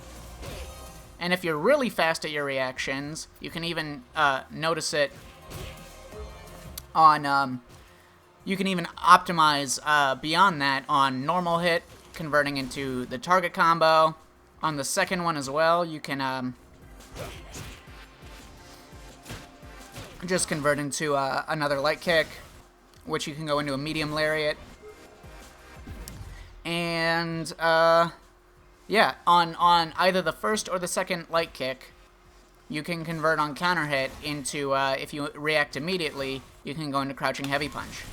And if you're really fast at your reactions, you can even notice it on, you can even optimize beyond that on normal hit, converting into the target combo. On the second one as well, you can just convert into another light kick, which you can go into a medium lariat. And yeah, on either the first or the second light kick, you can convert on counter hit into, if you react immediately, you can go into crouching heavy punch.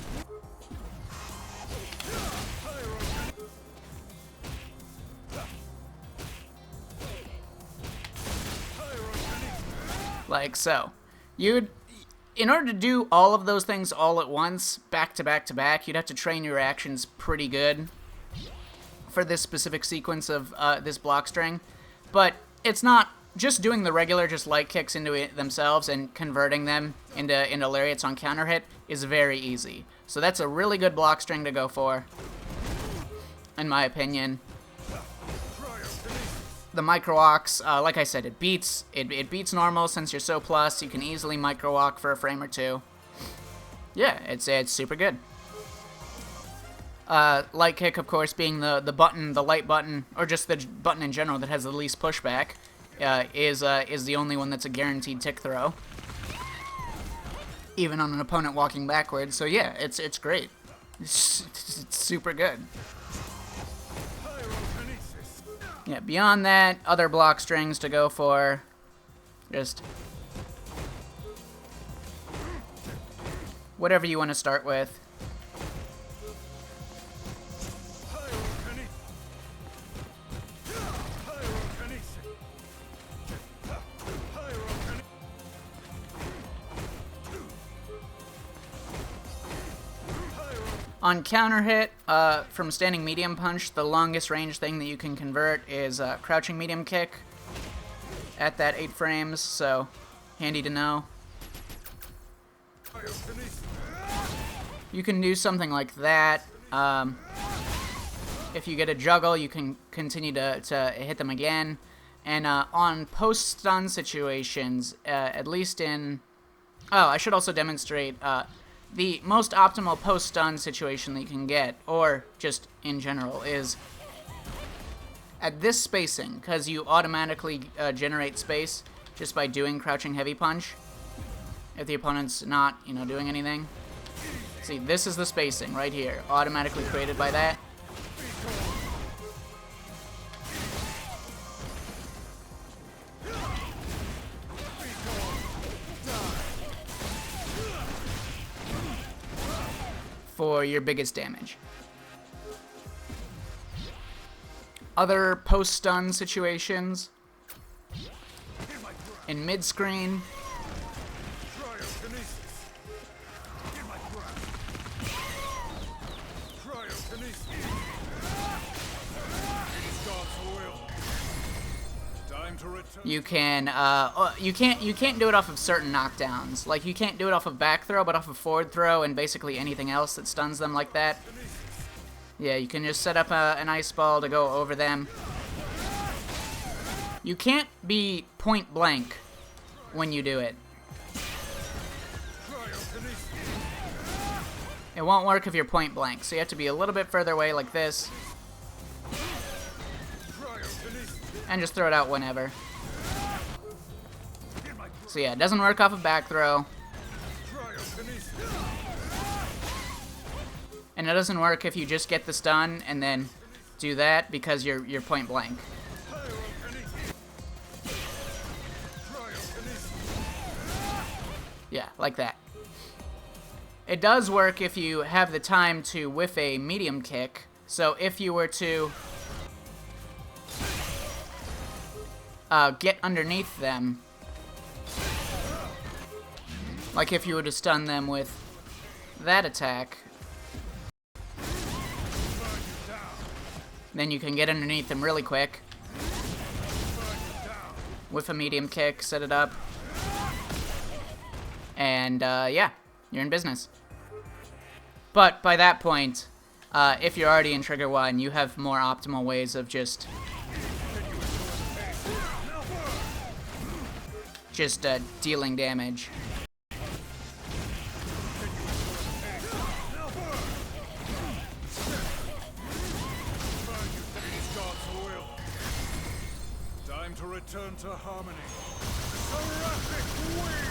Like so. In order to do all of those things all at once, back to back to back, you'd have to train your actions pretty good for this specific sequence of this block string. But it's not just doing the regular just light kicks into it themselves and converting them into lariats on counter hit is very easy. So that's a really good block string to go for, in my opinion. The micro walks, like I said, it beats normal since you're so plus. You can easily micro walk for a frame or 2. Yeah, it's super good. Light kick, of course, being the button, the light button, or just the button in general that has the least pushback, is the only one that's a guaranteed tick throw, even on an opponent walking backwards. So yeah, it's great. It's super good. Yeah, beyond that, other block strings to go for. Just whatever you want to start with. On counter hit, from standing medium punch, the longest range thing that you can convert is crouching medium kick at that 8 frames, so handy to know. You can do something like that. If you get a juggle, you can continue to hit them again. And on post-stun situations, at least in... Oh, I should also demonstrate... the most optimal post-stun situation that you can get, or just in general, is at this spacing, because you automatically generate space just by doing crouching heavy punch, if the opponent's not, you know, doing anything. See, this is the spacing right here, automatically created by that. For your biggest damage. Other post-stun situations. In mid-screen. Cryo Kinesis. In my grasp. Cryo Kinesis. It is God's will. Time to return. You can't do it off of certain knockdowns. Like, you can't do it off of back throw, but off of forward throw and basically anything else that stuns them like that. Yeah, you can just set up an ice ball to go over them. You can't be point blank when you do it. It won't work if you're point blank, so you have to be a little bit further away like this. And just throw it out whenever. So yeah, it doesn't work off of back throw. And it doesn't work if you just get the stun and then do that because you're point blank. Yeah, like that. It does work if you have the time to whiff a medium kick. So if you were to get underneath them, like if you were to stun them with that attack, then you can get underneath them really quick with a medium kick, set it up, and yeah, you're in business. But by that point, if you're already in Trigger 1, you have more optimal ways of just dealing damage. Time to return to harmony. Seraphic wing!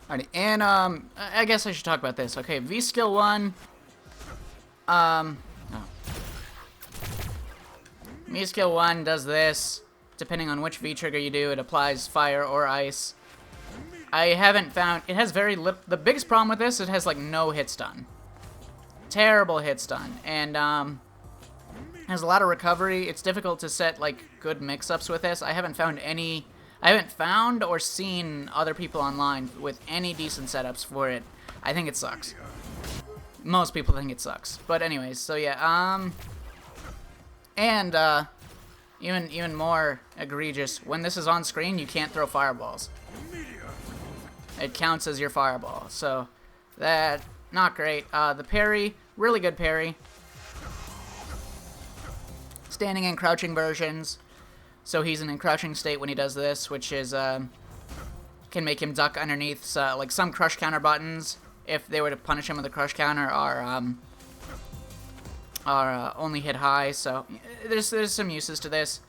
Alrighty, and I guess I should talk about this. Okay, V skill 1. V skill 1 does this. Depending on which V trigger you do, it applies fire or ice. I haven't found... It has very little... The biggest problem with this, it has, like, no hit stun. Terrible hit stun. And, has a lot of recovery. It's difficult to set, like, good mix-ups with this. I haven't found any... I haven't found or seen other people online with any decent setups for it. I think it sucks. Most people think it sucks. But anyways, so yeah, and, even more egregious, when this is on screen, you can't throw fireballs. It counts as your fireball, so that, not great. The parry, really good parry. Standing and crouching versions. So he's in a crouching state when he does this, which is, can make him duck underneath, so, like, some crush counter buttons, if they were to punish him with a crush counter, are only hit high, so there's some uses to this.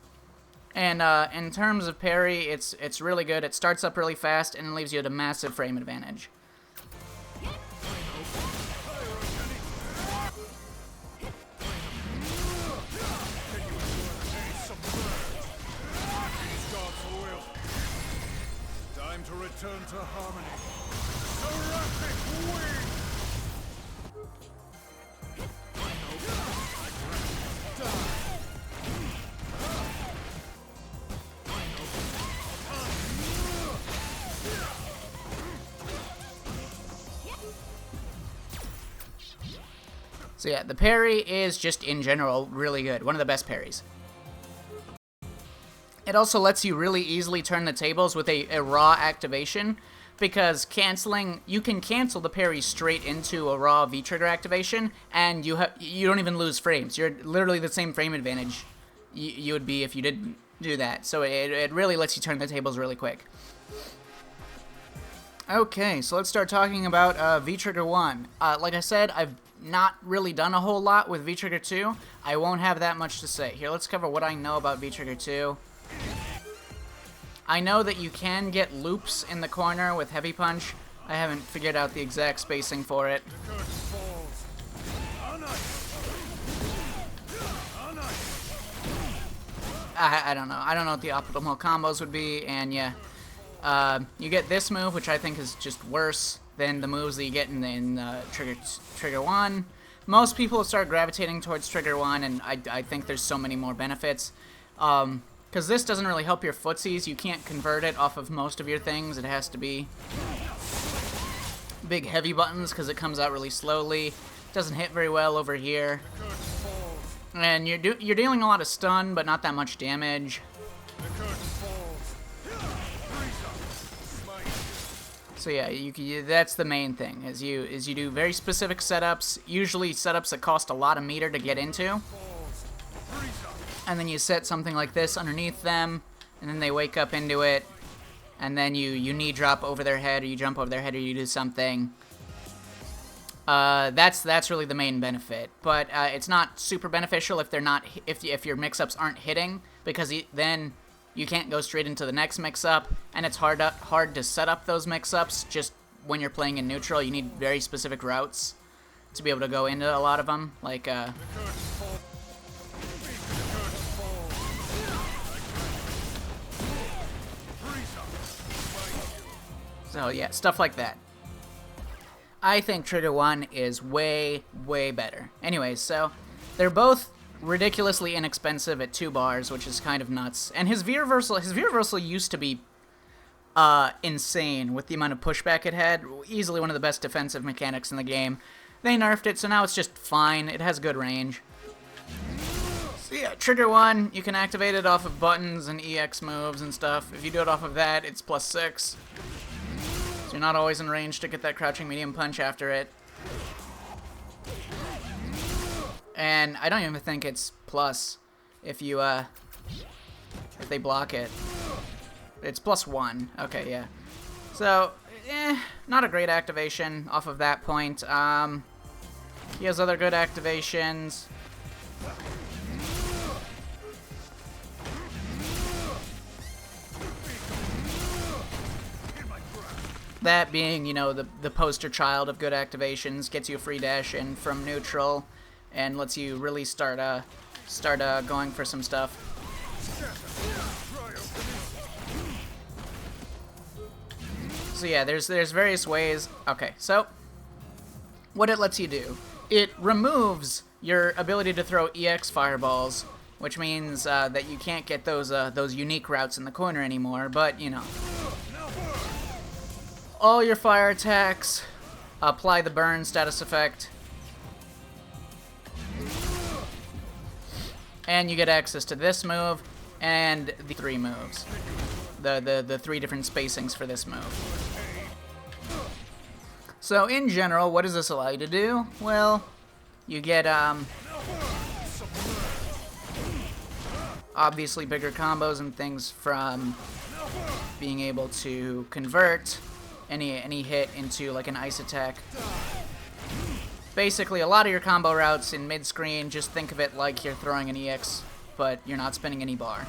And in terms of parry, it's really good. It starts up really fast and it leaves you at a massive frame advantage. Time to return to harmony. Seraphic wing! So yeah, the parry is just, in general, really good. One of the best parries. It also lets you really easily turn the tables with a raw activation, because you can cancel the parry straight into a raw V-trigger activation, and you don't even lose frames. You're literally the same frame advantage you would be if you didn't do that. So it really lets you turn the tables really quick. Okay, so let's start talking about V-Trigger 1. Like I said, I've not really done a whole lot with V-Trigger 2. I won't have that much to say. Here, let's cover what I know about V-Trigger 2. I know that you can get loops in the corner with Heavy Punch. I haven't figured out the exact spacing for it. I don't know. I don't know what the optimal combos would be, and yeah. You get this move, which I think is just worse than the moves that you get in Trigger 1. Most people start gravitating towards Trigger 1, and I think there's so many more benefits. Because this doesn't really help your footsies. You can't convert it off of most of your things. It has to be big heavy buttons because it comes out really slowly. Doesn't hit very well over here. And you're dealing a lot of stun, but not that much damage. So yeah, that's the main thing. Is you do very specific setups, usually setups that cost a lot of meter to get into. And then you set something like this underneath them, and then they wake up into it, and then you knee drop over their head, or you jump over their head, or you do something. That's really the main benefit, but it's not super beneficial if they're not if your mix-ups aren't hitting, because then you can't go straight into the next mix-up, and it's hard to set up those mix-ups just when you're playing in neutral. You need very specific routes to be able to go into a lot of them, like so yeah, stuff like that. I think Trigger 1 is way, way better. Anyways, so they're both ridiculously inexpensive at 2 bars, which is kind of nuts. And his V-reversal used to be insane with the amount of pushback it had. Easily one of the best defensive mechanics in the game. They nerfed it, so now it's just fine. It has good range. So yeah, Trigger 1, you can activate it off of buttons and EX moves and stuff. If you do it off of that, it's +6. So you're not always in range to get that crouching medium punch after it. And I don't even think it's plus if you if they block it. It's +1. Okay, yeah. So, not a great activation off of that point. He has other good activations. That being, you know, the poster child of good activations, gets you a free dash in from neutral, and lets you really start going for some stuff. So yeah, there's various ways. Okay, so what it lets you do, it removes your ability to throw EX fireballs, which means that you can't get those unique routes in the corner anymore. But you know, all your fire attacks apply the burn status effect, and you get access to this move and the 3 moves, the 3 different spacings for this move. So in general, what does this allow you to do? Well, you get obviously bigger combos and things from being able to convert any hit into like an ice attack. Basically, a lot of your combo routes in mid-screen, just think of it like you're throwing an EX, but you're not spending any bar.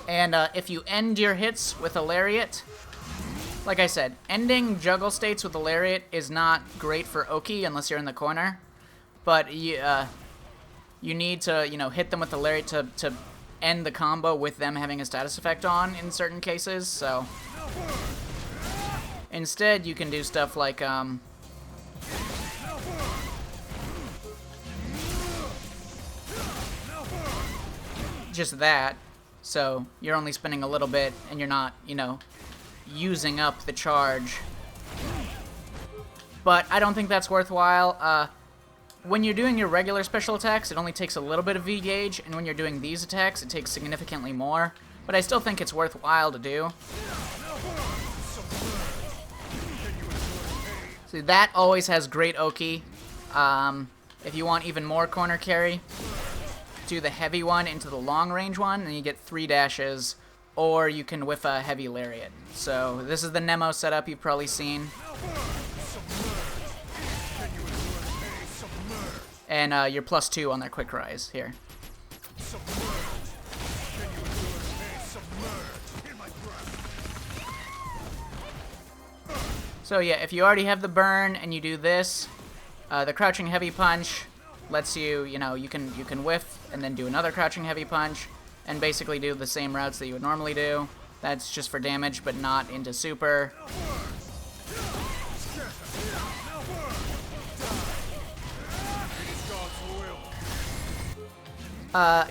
And if you end your hits with a lariat, like I said, ending juggle states with a lariat is not great for Oki unless you're in the corner, but you need to, you know, hit them with the lariat to end the combo with them having a status effect on in certain cases. So instead, you can do stuff like just that. So you're only spending a little bit, and you're not, you know, using up the charge. But I don't think that's worthwhile. When you're doing your regular special attacks, it only takes a little bit of V-gauge, and when you're doing these attacks, it takes significantly more. But I still think it's worthwhile to do. See, that always has great Oki. If you want even more corner carry, do the heavy one into the long range one, and you get 3 dashes, or you can whiff a heavy lariat. So this is the Nemo setup you've probably seen. And you're +2 on their quick rise here. So yeah, if you already have the burn and you do this, the crouching heavy punch lets you, you can whiff and then do another crouching heavy punch and basically do the same routes that you would normally do. That's just for damage, but not into super.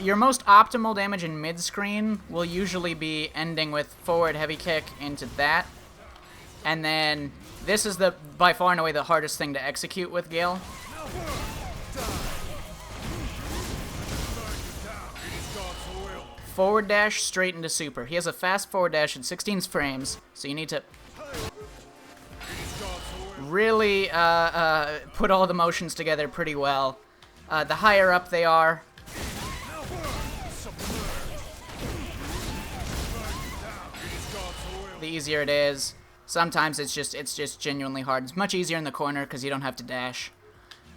Your most optimal damage in mid-screen will usually be ending with forward heavy kick into that. And then this is by far and away the hardest thing to execute with Gill. Forward dash straight into super. He has a fast forward dash at 16 frames, so you need to really put all the motions together pretty well. The higher up they are, the easier it is. Sometimes it's just genuinely hard. It's much easier in the corner because you don't have to dash.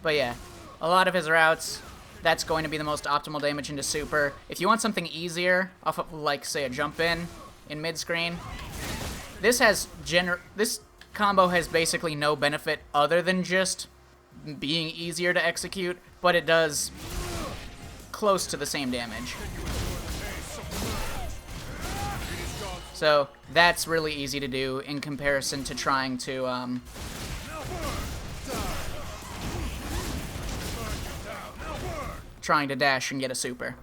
But yeah, a lot of his routes, that's going to be the most optimal damage into super. If you want something easier, off of, like, say, a jump in mid-screen, this combo has basically no benefit other than just being easier to execute, but it does close to the same damage. So that's really easy to do in comparison to trying to dash and get a super.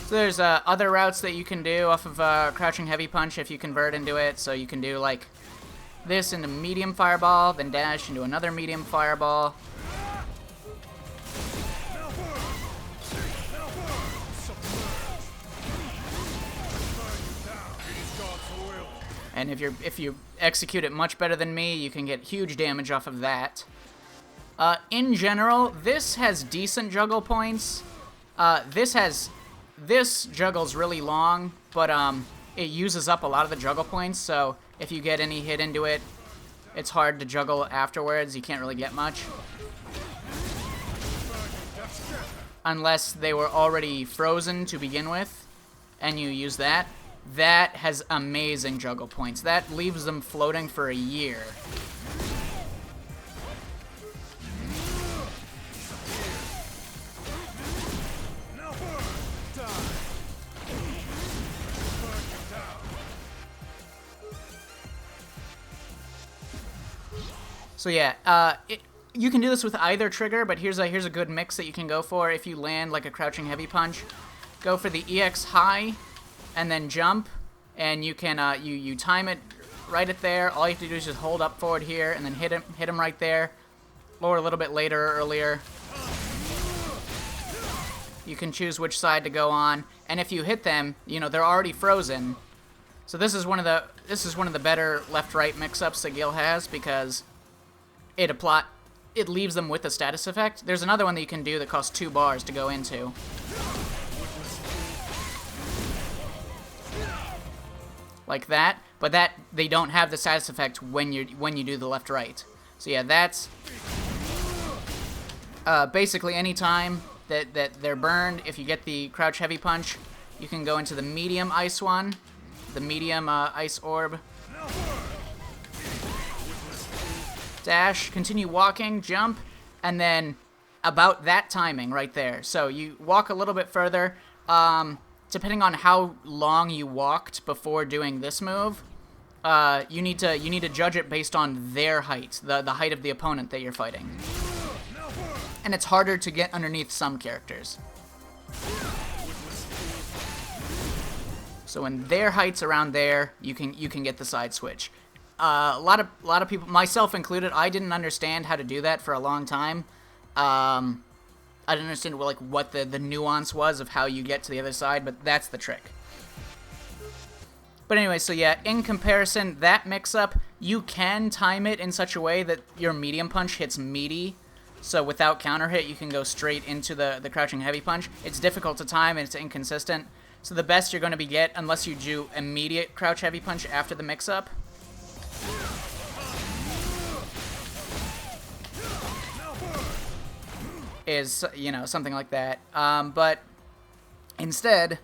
So there's other routes that you can do off of crouching heavy punch if you convert into it. So you can do like this into medium fireball, then dash into another medium fireball. And if you execute it much better than me, you can get huge damage off of that. In general, this has decent juggle points. This juggle's really long, but it uses up a lot of the juggle points, so if you get any hit into it, it's hard to juggle afterwards. You can't really get much. Unless they were already frozen to begin with, and you use that. That has amazing juggle points. That leaves them floating for a year. So yeah, you can do this with either trigger, but here's a good mix that you can go for. If you land like a crouching heavy punch, go for the EX high, and then jump, and you can you time it right at there. All you have to do is just hold up forward here, and then hit him right there, or a little bit later or earlier. You can choose which side to go on, and if you hit them, they're already frozen. So this is one of the better left-right mix-ups that Gill has, because it leaves them with a status effect. There's another one that you can do that costs 2 bars to go into. Like that, but they don't have the status effect when you do the left-right. So yeah, that's basically any time that they're burned. If you get the crouch heavy punch, you can go into the medium ice one, the medium ice orb. Dash, continue walking, jump, and then about that timing right there. So you walk a little bit further. Depending on how long you walked before doing this move, you need to judge it based on their height, the height of the opponent that you're fighting. And it's harder to get underneath some characters. So when their height's around there, you can get the side switch. A lot of people, myself included, I didn't understand how to do that for a long time. I didn't understand what the nuance was of how you get to the other side, but that's the trick. But anyway, so yeah, in comparison, that mix-up, you can time it in such a way that your medium punch hits meaty, So without counter hit, you can go straight into the crouching heavy punch. It's difficult to time and it's inconsistent. So the best you're going to get, unless you do immediate crouch heavy punch after the mix-up, is, you know, something like that. But instead,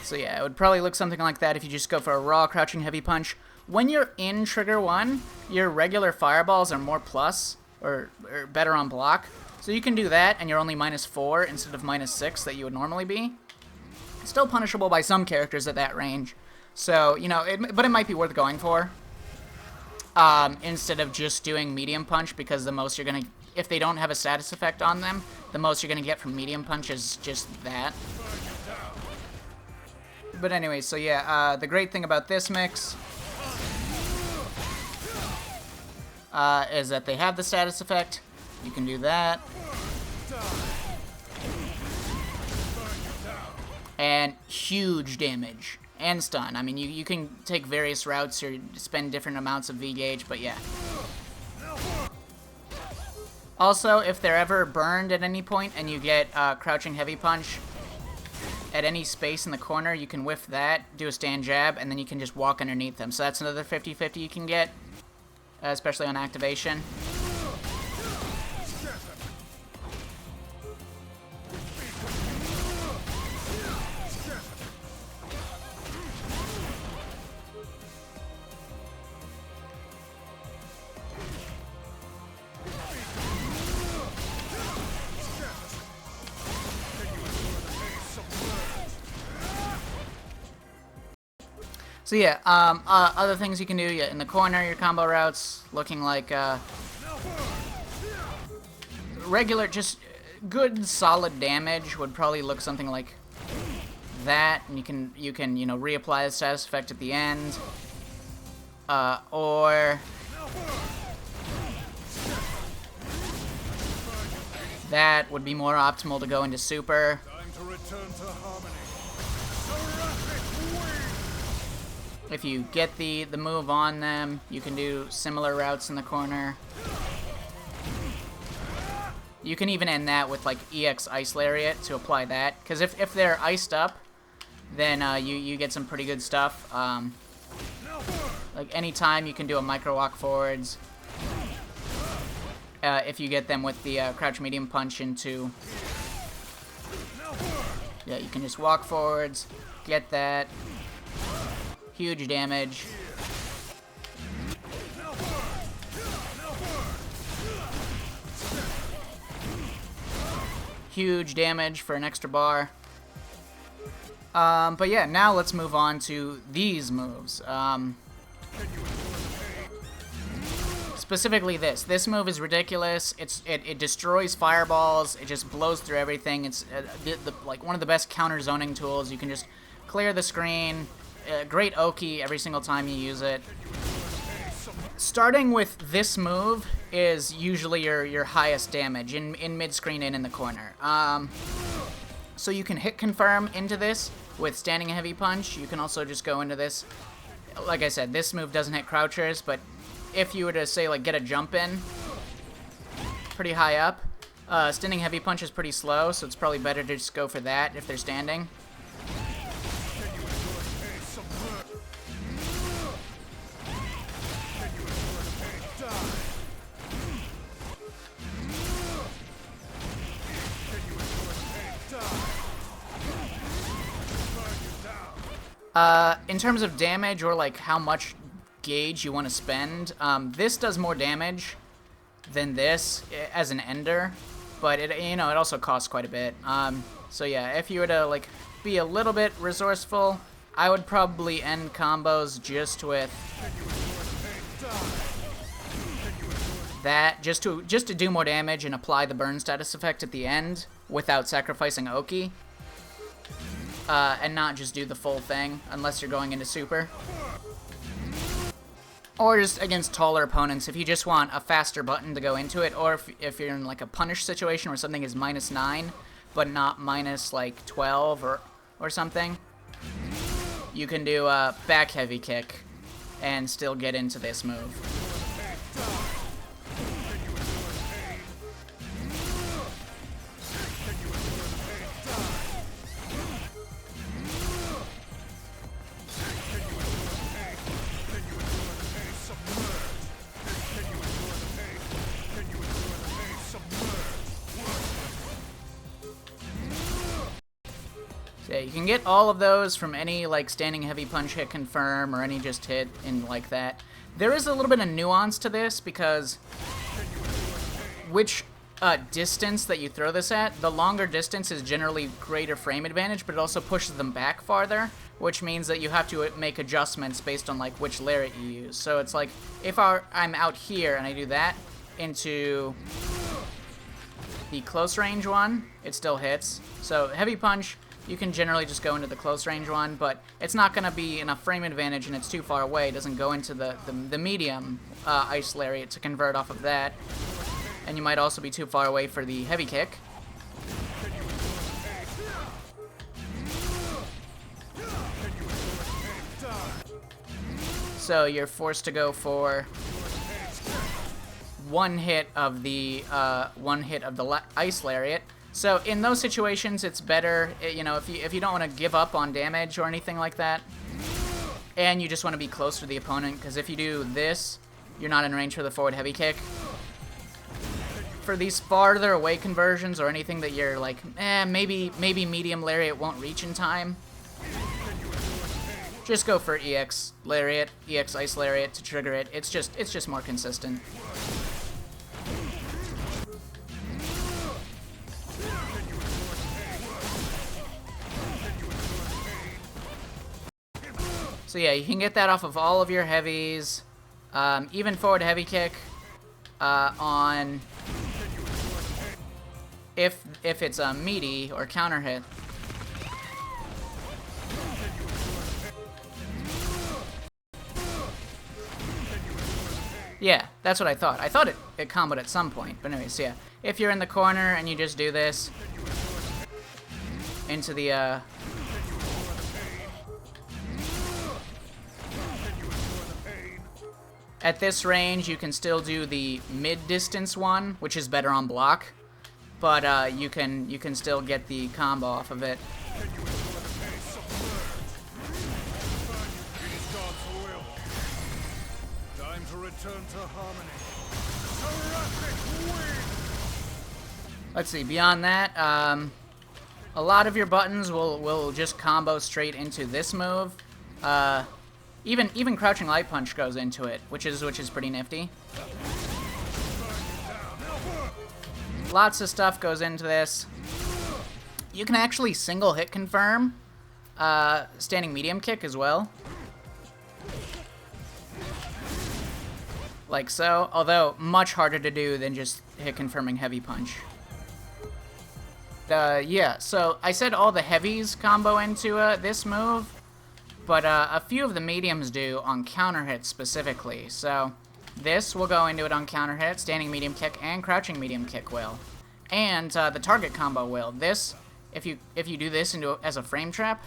so yeah, it would probably look something like that if you just go for a raw crouching heavy punch. When you're in trigger 1, your regular fireballs are more plus, or better on block. So you can do that, and you're only -4 instead of -6 that you would normally be. Still punishable by some characters at that range. So, you know, but it might be worth going for. Instead of just doing medium punch, because the most you're going to, if they don't have a status effect on them, the most you're going to get from medium punch is just that. But anyway, so yeah, the great thing about this mix is that they have the status effect. You can do that. And huge damage. And stun. I mean, you can take various routes or spend different amounts of V-gauge, but yeah. Also, if they're ever burned at any point and you get crouching heavy punch at any space in the corner, you can whiff that, do a stand jab, and then you can just walk underneath them. So that's another 50-50 you can get, especially on activation. So yeah, other things you can do, yeah, in the corner, your combo routes looking like regular, just good solid damage would probably look something like that, and you can you know, reapply the status effect at the end, or that would be more optimal to go into super. Time to return to harmony. If you get the move on them, you can do similar routes in the corner. You can even end that with like EX Ice Lariat to apply that, because if they're iced up, then you get some pretty good stuff. Like anytime you can do a micro walk forwards. If you get them with the crouch medium punch into, yeah, you can just walk forwards, get that. Huge damage. Huge damage for an extra bar. But yeah, now let's move on to these moves. Specifically this. This move is ridiculous. It destroys fireballs. It just blows through everything. It's like one of the best counter zoning tools. You can just clear the screen. Great Oki every single time you use it. Starting with this move is usually your highest damage in mid-screen and in the corner. So you can hit confirm into this with standing heavy punch. You can also just go into this. Like I said, this move doesn't hit crouchers, but if you were to say like get a jump in pretty high up, standing heavy punch is pretty slow, so it's probably better to just go for that if they're standing. In terms of damage or like how much gauge you want to spend, this does more damage than this as an ender, but it, you know, it also costs quite a bit. So yeah, if you were to like be a little bit resourceful, I would probably end combos just with that, just to do more damage and apply the burn status effect at the end without sacrificing Oki. And not just do the full thing, unless you're going into super. Or just against taller opponents, if you just want a faster button to go into it, or if you're in like a punish situation where something is -9, but not minus like 12 or something, you can do a back heavy kick and still get into this move. So yeah, you can get all of those from any like standing heavy punch hit confirm or any just hit in like that. There is a little bit of nuance to this because which distance that you throw this at, the longer distance is generally greater frame advantage, but it also pushes them back farther, which means that you have to make adjustments based on like which lariat you use. So it's like if I'm out here and I do that into the close range one, it still hits. So heavy punch, you can generally just go into the close range one, but it's not going to be enough frame advantage and it's too far away. It doesn't go into the medium ice lariat to convert off of that. And you might also be too far away for the heavy kick. So you're forced to go for one hit of the ice lariat. So in those situations, it's better, you know, if you don't want to give up on damage or anything like that, and you just want to be close to the opponent, because if you do this, you're not in range for the forward heavy kick. For these farther away conversions or anything that you're like, maybe medium lariat won't reach in time, just go for EX lariat, EX ice lariat to trigger it. It's just more consistent. So yeah, you can get that off of all of your heavies, even forward heavy kick on if it's a meaty or counter hit. Yeah, that's what I thought. I thought it comboed at some point, but anyways, yeah. If you're in the corner and you just do this into the at this range, you can still do the mid-distance one, which is better on block, but you can still get the combo off of it. Time to return to harmony. Seraphic wind! Let's see. Beyond that, a lot of your buttons will just combo straight into this move. Even crouching light punch goes into it, which is pretty nifty. Lots of stuff goes into this. You can actually single hit confirm standing medium kick as well, like so. Although much harder to do than just hit confirming heavy punch. Yeah. So I said all the heavies combo into this move. But a few of the mediums do on counter hits specifically. So this will go into it on counter hit, standing medium kick, and crouching medium kick will. And the target combo will. This, if you do this into as a frame trap,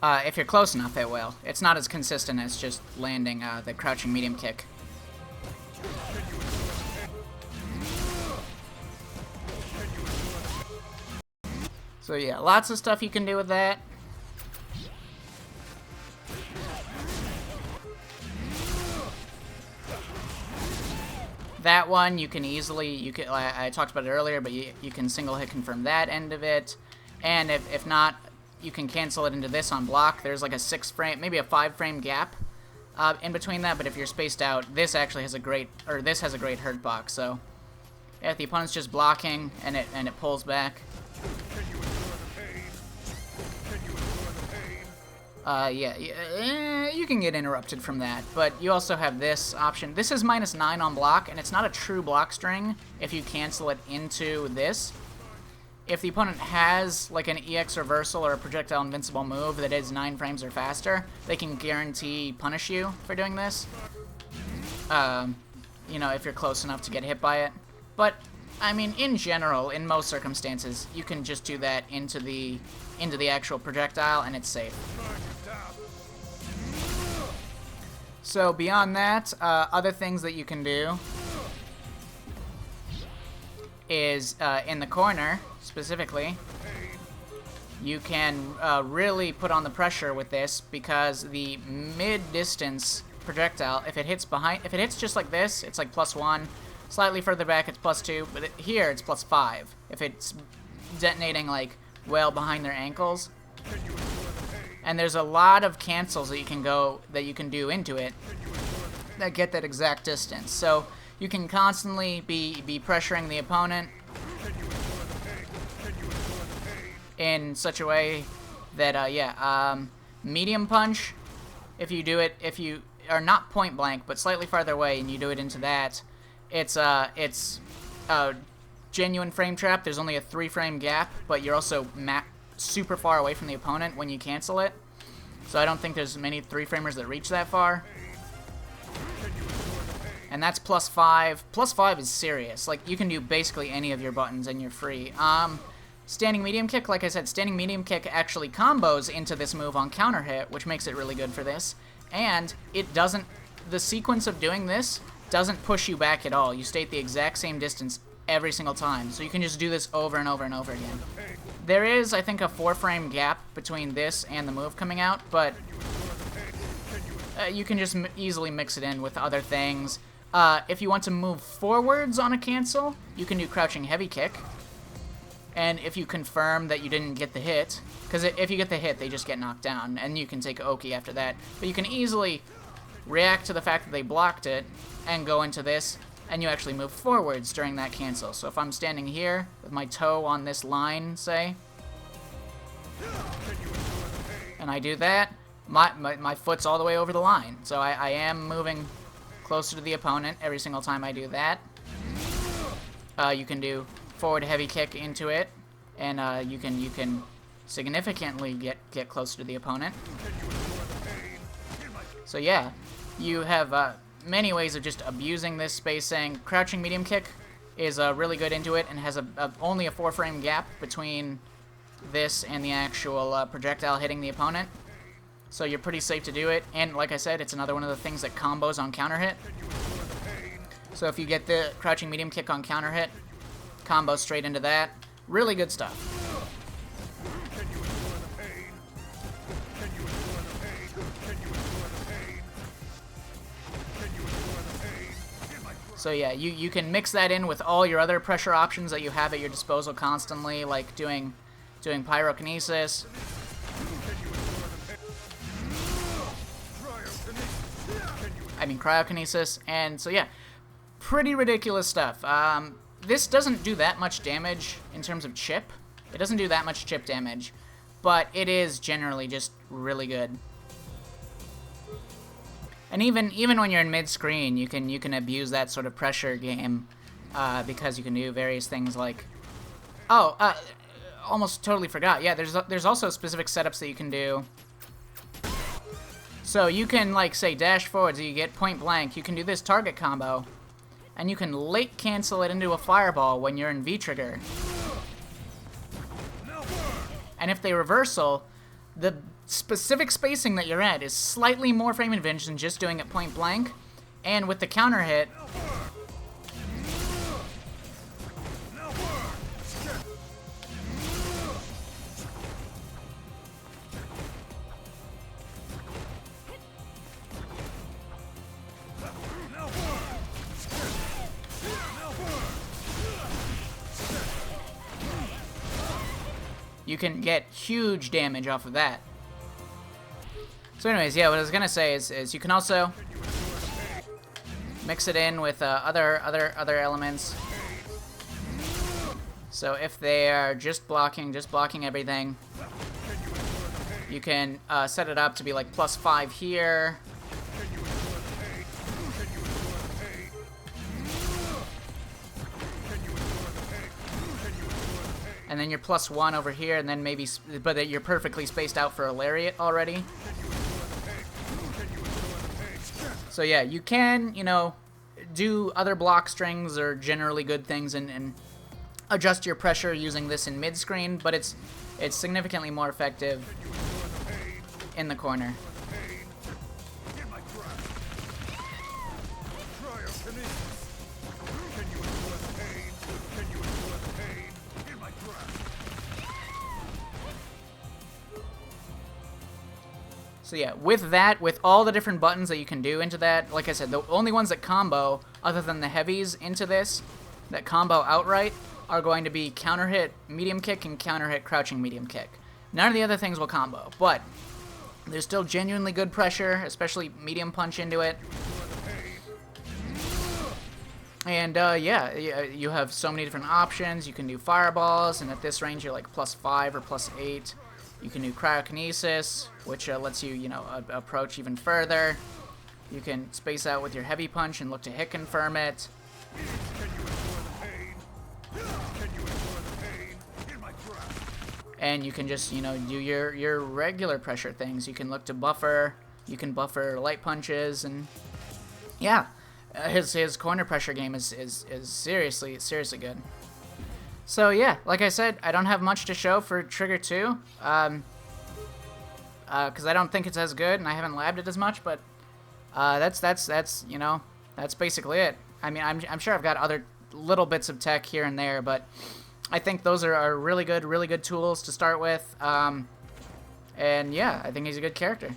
if you're close enough, it will. It's not as consistent as just landing the crouching medium kick. So yeah, lots of stuff you can do with that. That one you can easily, I talked about it earlier, but you can single hit confirm that end of it. And if not, you can cancel it into this on block. There's like a 6 frame, maybe a 5 frame gap in between that, but if you're spaced out, this actually has a great, or this has a great hurt box. So if the opponent's just blocking and it pulls back. Yeah, you can get interrupted from that, but you also have this option. This is -9 on block, and it's not a true block string if you cancel it into this. if the opponent has like an EX reversal or a projectile invincible move that is 9 frames or faster, they can guarantee punish you for doing this. You know, if you're close enough to get hit by it. But I mean, in general, in most circumstances, you can just do that into the actual projectile and it's safe. So beyond that, other things that you can do is in the corner specifically, you can really put on the pressure with this, because the mid-distance projectile, if it hits just like this, it's like +1. Slightly further back, it's +2, but here it's +5. If it's detonating like well behind their ankles. And there's a lot of cancels that you can do into it that get that exact distance. So you can constantly be pressuring the opponent in such a way that medium punch, if you are not point blank but slightly farther away and you do it into that, it's a genuine frame trap. There's only a 3 frame gap, but you're also super far away from the opponent when you cancel it. So I don't think there's many 3 framers that reach that far. And that's +5. +5 is serious. Like, you can do basically any of your buttons and you're free. Standing medium kick, like I said, standing medium kick actually combos into this move on counter hit, which makes it really good for this. And the sequence of doing this doesn't push you back at all. You stay at the exact same distance every single time. So you can just do this over and over and over again. There is, I think, a 4 frame gap between this and the move coming out, but you can just easily mix it in with other things. If you want to move forwards on a cancel, you can do crouching heavy kick. And if you confirm that you didn't get the hit, because if you get the hit, they just get knocked down, and you can take Oki after that. But you can easily react to the fact that they blocked it and go into this, and you actually move forwards during that cancel. So if I'm standing here with my toe on this line, say, and I do that, my foot's all the way over the line. So I am moving closer to the opponent every single time I do that. You can do forward heavy kick into it, and you can significantly get closer to the opponent. So yeah, you have many ways of just abusing this spacing. Crouching medium kick is really good into it and has only a 4 frame gap between this and the actual projectile hitting the opponent. So you're pretty safe to do it, and like I said, it's another one of the things that combos on counter hit. So if you get the crouching medium kick on counter hit, combo straight into that. Really good stuff. So yeah, you can mix that in with all your other pressure options that you have at your disposal constantly, like doing pyrokinesis. Cryokinesis, and so yeah, pretty ridiculous stuff. This doesn't do that much damage in terms of chip. It doesn't do that much chip damage, but it is generally just really good. And even when you're in mid-screen, you can abuse that sort of pressure game because you can do various things like, almost totally forgot. Yeah, there's also specific setups that you can do. So you can, like, say, dash forward, so you get point blank. You can do this target combo, and you can late cancel it into a fireball when you're in V-trigger. And if they reversal, the specific spacing that you're at is slightly more frame advantage than just doing it point blank. And with the counter hit, you can get huge damage off of that. So anyways, yeah, what I was gonna say is you can also mix it in with other elements. So if they are just blocking everything, you can set it up to be like +5 here. And and then you're +1 over here, and then maybe, but that you're perfectly spaced out for a lariat already. So yeah, you can, you know, do other block strings or generally good things and adjust your pressure using this in mid-screen, but it's significantly more effective in the corner. Cryo Kinesis. Can you endure the pain? Can you endure the pain? In my grasp. So yeah, with that, with all the different buttons that you can do into that, like I said, the only ones that combo, other than the heavies into this, that combo outright, are going to be counter hit medium kick and counter hit crouching medium kick. None of the other things will combo, but there's still genuinely good pressure, especially medium punch into it. And yeah, you have so many different options. You can do fireballs, and at this range you're like +5 or +8. You can do Cryo Kinesis, which lets you, you know, approach even further. You can space out with your heavy punch and look to hit confirm it. Can you endure the pain? Can you endure the pain? In my grasp. And you can just, you know, do your regular pressure things. You can look to buffer. You can buffer light punches, and yeah, his corner pressure game is seriously good. So yeah, like I said, I don't have much to show for Trigger 2, because I don't think it's as good, and I haven't labbed it as much. But that's you know, that's basically it. I mean, I'm sure I've got other little bits of tech here and there, but I think those are really good tools to start with. And yeah, I think he's a good character.